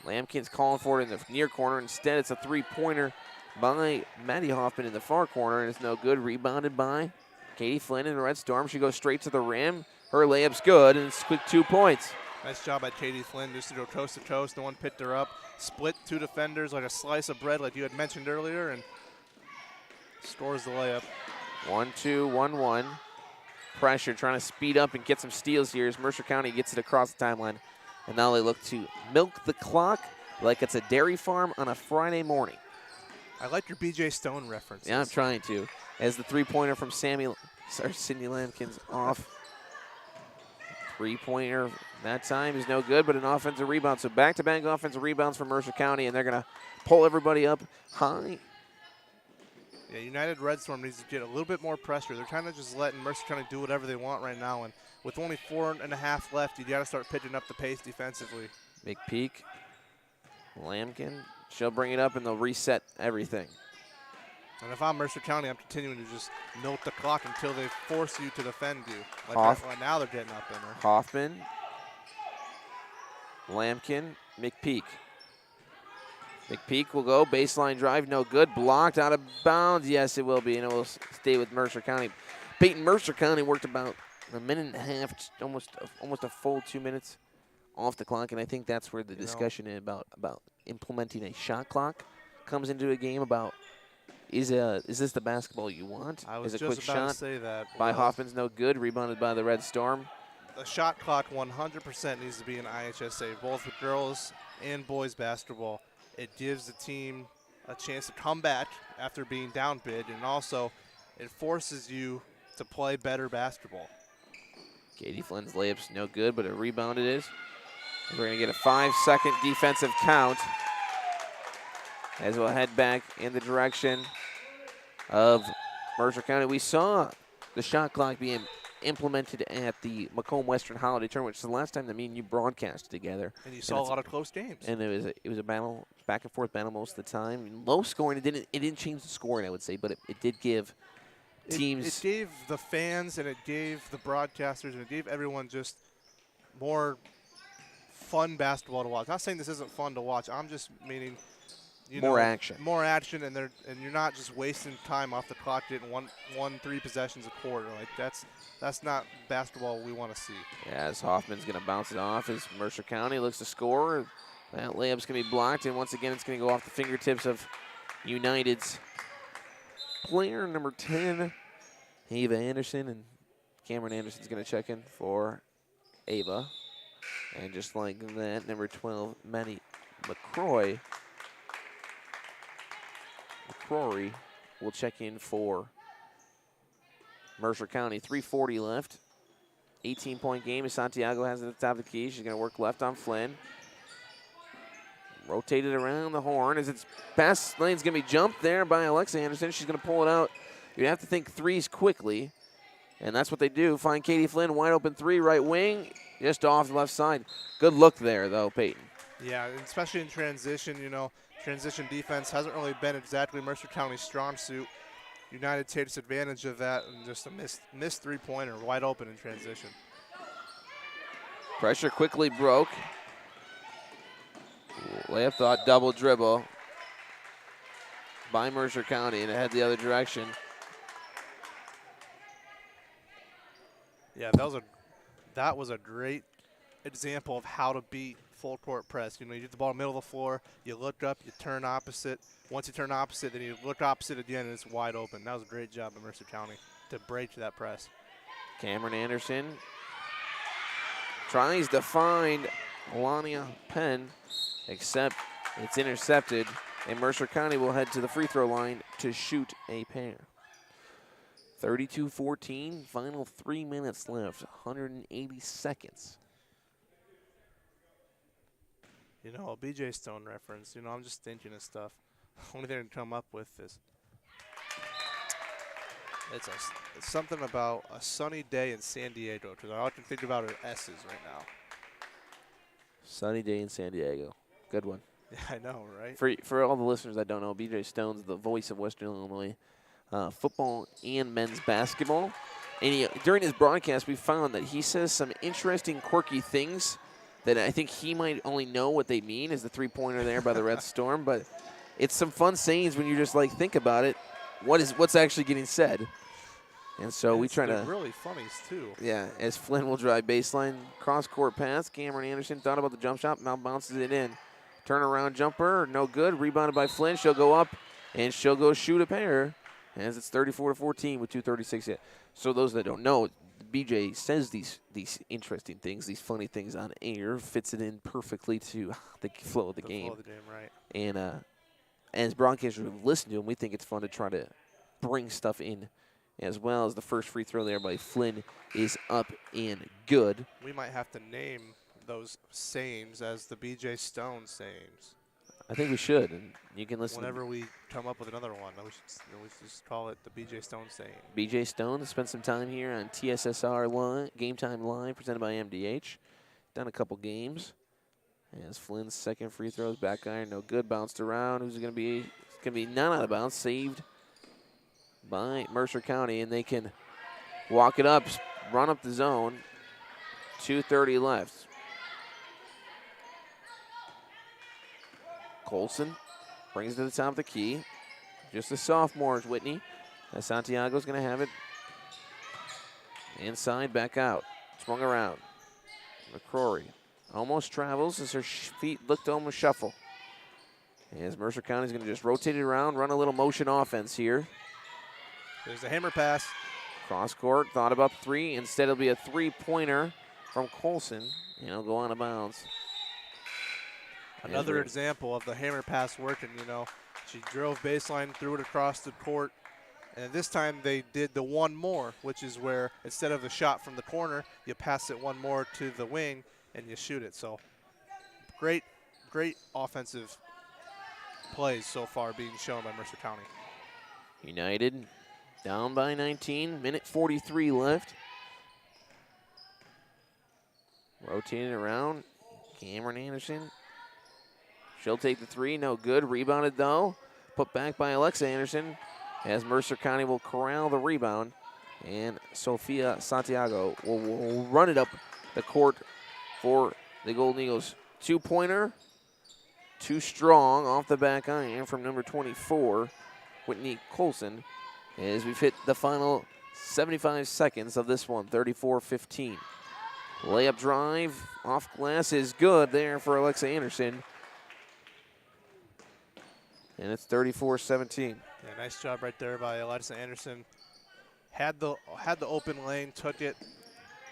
Lampkin's calling for it in the near corner. Instead, it's a three-pointer by Maddie Hoffman in the far corner, and it's no good. Rebounded by Katie Flynn in the Red Storm. She goes straight to the rim. Her layup's good, and it's quick 2 points.
Nice job by Katie Flynn just to go coast to coast. No one picked her up. Split 2 defenders like a slice of bread like you had mentioned earlier, and scores the layup.
1-2, 1-1. Pressure, trying to speed up and get some steals here as Mercer County gets it across the timeline. And now they look to milk the clock like it's a dairy farm on a Friday morning.
I like your BJ Stone reference.
Yeah, I'm trying to. As the three-pointer from Sydney Lampkins off. Three-pointer that time is no good, but an offensive rebound. So back-to-back offensive rebounds for Mercer County, and they're going to pull everybody up high.
Yeah, United Red Storm needs to get a little bit more pressure. They're kind of just letting Mercer County do whatever they want right now, and with only 4.5 left, you got to start picking up the pace defensively.
Big peek. Lampkin, she'll bring it up, and they'll reset everything.
And if I'm Mercer County, I'm continuing to just milk the clock until they force you to defend you. Like now they're getting up in her.
Hoffman, Lampkin, McPeak. McPeak will go, baseline drive, no good. Blocked out of bounds. Yes, it will be, and it will stay with Mercer County. Peyton, Mercer County worked about a minute and a half, almost a full 2 minutes off the clock, and I think that's where the discussion about implementing a shot clock comes into a game. About is this the basketball you want?
I was
is a
just
quick
about
shot
to say that.
by Hoffman's no good, rebounded by the Red Storm.
The shot clock 100% needs to be an IHSA, both with girls and boys basketball. It gives the team a chance to come back after being down bid, and also it forces you to play better basketball.
Katie Flynn's layup's no good, but a rebound it is. We're going to get a 5-second defensive count as we'll head back in the direction of Mercer County. We saw the shot clock being implemented at the Macomb Western Holiday Tournament, which is the last time that me and you broadcast together.
And you saw a lot of close games.
And it was a battle, back and forth battle most of the time. Low scoring. It didn't change the scoring, I would say, but it did give teams.
It gave the fans and it gave the broadcasters and it gave everyone just more fun basketball to watch. Not saying this isn't fun to watch. I'm just meaning
more action.
More action, and you're not just wasting time off the clock getting 3 possessions a quarter. Like that's not basketball we want to see.
Yeah, as Hoffman's going to bounce it off as Mercer County looks to score. That layup's going to be blocked, and once again it's going to go off the fingertips of United's player number 10, Ava Anderson, and Cameron Anderson's going to check in for Ava. And just like that, number 12, Maddie McCrory will check in for Mercer County. 3:40 left. 18-point game as Santiago has it at the top of the key. She's going to work left on Flynn. Rotated around the horn as its pass lane's going to be jumped there by Alexa Anderson. She's going to pull it out. You have to think threes quickly, and that's what they do. Find Katie Flynn, wide open three, right wing, just off the left side. Good look there, though, Peyton.
Yeah, especially in transition, transition defense hasn't really been exactly Mercer County's strong suit. United takes advantage of that and just a missed three-pointer, wide open in transition.
Pressure quickly broke. Layup thought double dribble by Mercer County, and it head the other direction.
Yeah, that was a great example of how to beat full court press. You get the ball in the middle of the floor, you look up, you turn opposite. Once you turn opposite, then you look opposite again, and it's wide open. That was a great job by Mercer County to break that press.
Cameron Anderson tries to find Alania Penn, except It's intercepted, and Mercer County will head to the free throw line to shoot a pair. 32-14, final 3 minutes left, 180 seconds.
You know, a BJ Stone reference. You know, I'm just thinking of stuff. Only thing I can come up with is it's something about a sunny day in San Diego, because all I can think about are S's right now.
Sunny day in San Diego. Good one.
Yeah, I know, right?
For all the listeners that don't know, BJ Stone's the voice of Western Illinois football and men's basketball. And during his broadcast, we found that he says some interesting, quirky things that I think he might only know what they mean, is the three-pointer there by the Red Storm. But it's some fun sayings when you just, like, think about it. What's actually getting said? And so we try to
really funny too.
Yeah, as Flynn will drive baseline, cross-court pass. Cameron Anderson thought about the jump shot, now bounces it in. Turnaround jumper, no good. Rebounded by Flynn. She'll go up, and she'll go shoot a pair. As it's 34-14 with 2:36 yet. So those that don't know, BJ says these interesting things, these funny things on air, fits it in perfectly to the flow of the game.
Flow of the game, right.
And as broadcasters listen to him, we think it's fun to try to bring stuff in, as well as the first free throw there by Flynn is up and good.
We might have to name those sayings as the BJ Stone sayings.
I think we should, and you can listen.
Whenever we come up with another one, we should just call it the BJ Stone saying.
BJ Stone has spent some time here on TSSR Game Time Live, presented by MDH. Done a couple games. As Flynn's second free throws, back iron, no good. Bounced around. Who's it going to be? It's going to be not out of bounds. Saved by Mercer County, and they can walk it up, run up the zone. 2:30 left. Colson brings it to the top of the key. Just a sophomore is Whitney. As Santiago's going to have it inside, back out. Swung around. McCrory almost travels as her feet look to almost shuffle. As Mercer County's going to just rotate it around, run a little motion offense here.
There's a hammer pass.
Cross court, thought about three. Instead, it'll be a three-pointer from Colson, and it'll go out of bounds.
Another example of the hammer pass working, you know. She drove baseline, threw it across the court, and this time they did the one more, which is where instead of the shot from the corner, you pass it one more to the wing and you shoot it. So great offensive plays so far being shown by Mercer County.
United down by 19, minute 43 left. Rotating around, Cameron Anderson. She'll take the three, no good. Rebounded though, put back by Alexa Anderson, as Mercer County will corral the rebound. And Sofia Santiago will run it up the court for the Golden Eagles. Two-pointer, too strong off the back iron from number 24, Whitney Colson, as we've hit the final 75 seconds of this one, 34-15. Layup drive off glass is good there for Alexa Anderson. And it's 34-17.
Yeah, nice job right there by Alexa Anderson. Had the open lane, took it,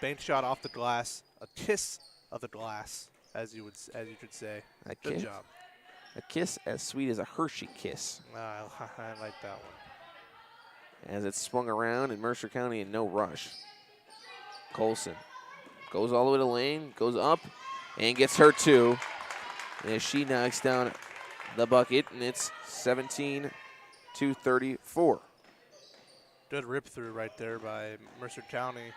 bank shot off the glass, a kiss of the glass, as you could say. Good job.
A kiss as sweet as a Hershey kiss.
I like that one.
As it's swung around in Mercer County in no rush. Colson goes all the way to the lane, goes up, and gets her two. As she knocks down the bucket, and it's 17-34.
Good rip through right there by Mercer County.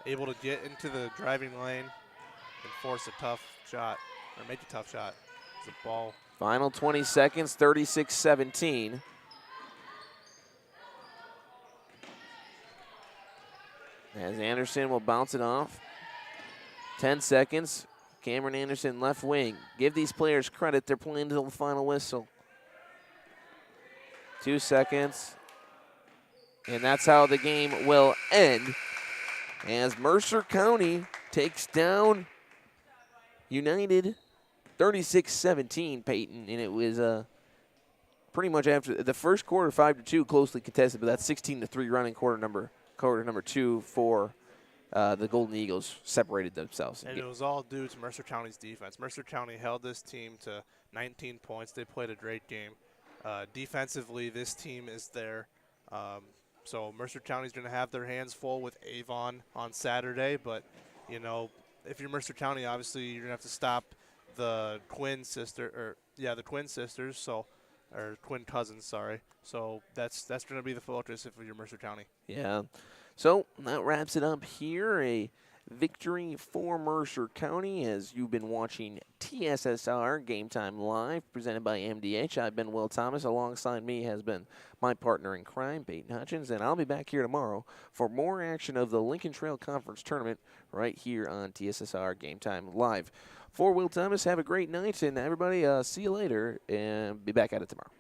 Able to get into the driving lane and force a tough shot, or make a tough shot. It's a ball.
Final 20 seconds, 36-17. As Anderson will bounce it off. 10 seconds. Cameron Anderson, left wing. Give these players credit. They're playing until the final whistle. 2 seconds. And that's how the game will end. As Mercer County takes down United 36-17, Peyton. And it was pretty much after the first quarter, 5-2, closely contested. But that 16-3 running quarter number 2 for the Golden Eagles separated themselves.
And it was all due to Mercer County's defense. Mercer County held this team to 19 points. They played a great game. Defensively, this team is there. So Mercer County's going to have their hands full with Avon on Saturday. But, you know, if you're Mercer County, obviously you're going to have to stop the twin sisters. So, or twin cousins, sorry. So that's going to be the focus if you're Mercer County.
Yeah. So that wraps it up here. A victory for Mercer County as you've been watching TSSR Game Time Live presented by MDH. I've been Will Thomas. Alongside me has been my partner in crime, Peyton Hutchins, and I'll be back here tomorrow for more action of the Lincoln Trail Conference Tournament right here on TSSR Game Time Live. For Will Thomas, have a great night, and everybody, see you later, and be back at it tomorrow.